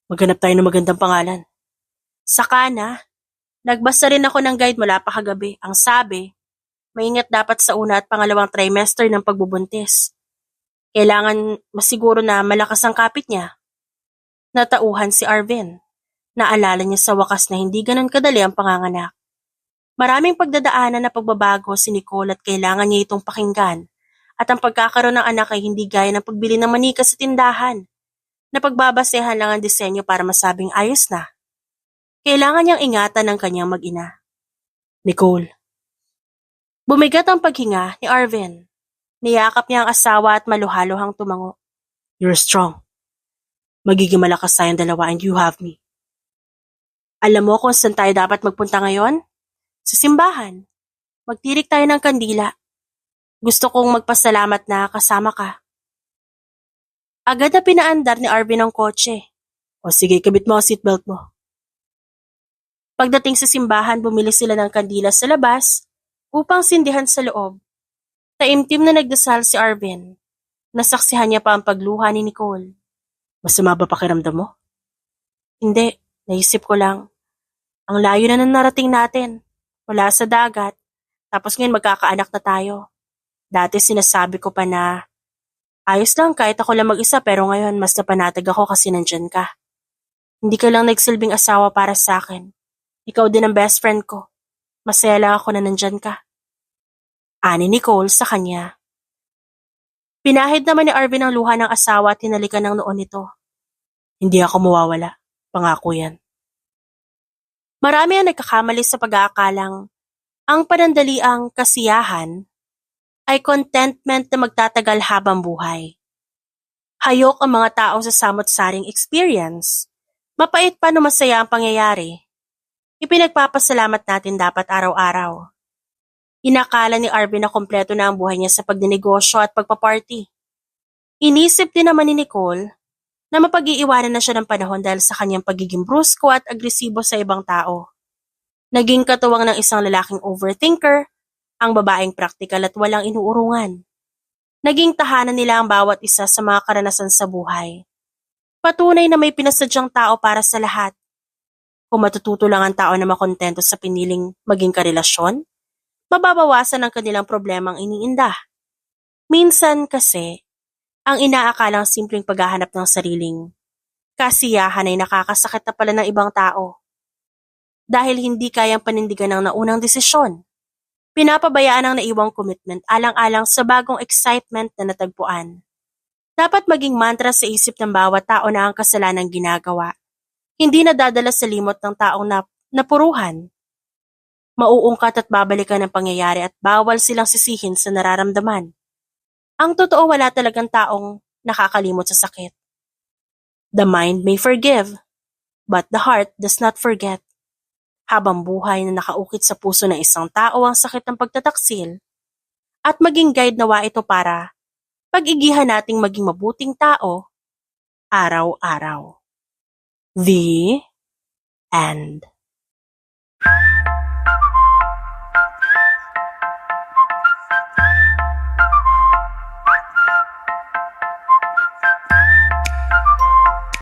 Maghanap tayo ng magandang pangalan. Saka na, nagbasa rin ako ng guide mula pa kagabi. Ang sabi, maingat dapat sa una at pangalawang trimester ng pagbubuntis. Kailangan masiguro na malakas ang kapit niya. Natauhan si Arvin. Naalala niya sa wakas na hindi ganun kadali ang panganganak. Maraming pagdadaanan na pagbabago si Nicole at kailangan niya itong pakinggan. At ang pagkakaroon ng anak ay hindi gaya ng pagbili ng manika sa tindahan, na pagbabasehan lang ang disenyo para masabing ayos na. Kailangan niyang ingatan ng kanyang mag-ina. Nicole. Bumigat ang paghinga ni Arvin. Niyakap niya ang asawa at maluhaluhang tumango. You're strong. Magiging malakas tayong dalawa and you have me. Alam mo kung saan tayo dapat magpunta ngayon? Sa simbahan. Magtirik tayo ng kandila. Gusto kong magpasalamat na kasama ka. Agad na pinaandar ni Arvin ang kotse. O sige, kabit mo ang seatbelt mo. Pagdating sa simbahan, bumili sila ng kandila sa labas upang sindihan sa loob. Taimtim na nagdasal si Arvin. Nasaksihan niya pa ang pagluha ni Nicole. Masama ba pakiramdam mo? Hindi, naisip ko lang. Ang layo na ng narating natin. Wala sa dagat. Tapos ngayon magkakaanak na tayo. Dati sinasabi ko pa na ayos lang kahit ako lang mag-isa pero ngayon mas napanatag ako kasi nandyan ka. Hindi ka lang nagsilbing asawa para sa akin. Ikaw din ang best friend ko. Masaya lang ako na nandyan ka. Ani Nicole sa kanya. Pinahid naman ni Arvin ang luha ng asawa at hinalikan ng noon nito. Hindi ako mawawala. Pangako yan. Marami ang nagkakamali sa pag-aakalang ang panandaliang kasiyahan ay contentment na magtatagal habang buhay. Hayok ang mga tao sa samot-saring experience. Mapait pa no masaya ang pangyayari. Ipinagpapasalamat natin dapat araw-araw. Inakala ni Arvin na kompleto na ang buhay niya sa pagninegosyo at pagpaparty. Inisip din naman ni Nicole na mapag-iiwanan na siya ng panahon dahil sa kanyang pagiging brusko at agresibo sa ibang tao. Naging katuwang ng isang lalaking overthinker, ang babaeng praktikal at walang inuurungan. Naging tahanan nila ang bawat isa sa mga karanasan sa buhay. Patunay na may pinasadyang tao para sa lahat. Kung matututo lang ang tao na makontento sa piniling maging karelasyon, mababawasan ang kanilang problemang iniinda. Minsan kasi, ang inaakalang simpleng paghahanap ng sariling kasiyahan ay nakakasakit na pala ng ibang tao. Dahil hindi kayang panindigan ng naunang desisyon. Pinapabayaan ang naiwang commitment alang-alang sa bagong excitement na natagpuan. Dapat maging mantra sa isip ng bawat tao na ang kasalanang ginagawa. Hindi nadadala sa limot ng taong napuruhan. Mauungkat at babalikan ang pangyayari at bawal silang sisihin sa nararamdaman. Ang totoo wala talagang taong nakakalimot sa sakit. The mind may forgive, but the heart does not forget. Habang buhay na nakaukit sa puso ng isang tao ang sakit ng pagtataksil at maging guide nawa ito para pag-igihan nating maging mabuting tao araw-araw. The end.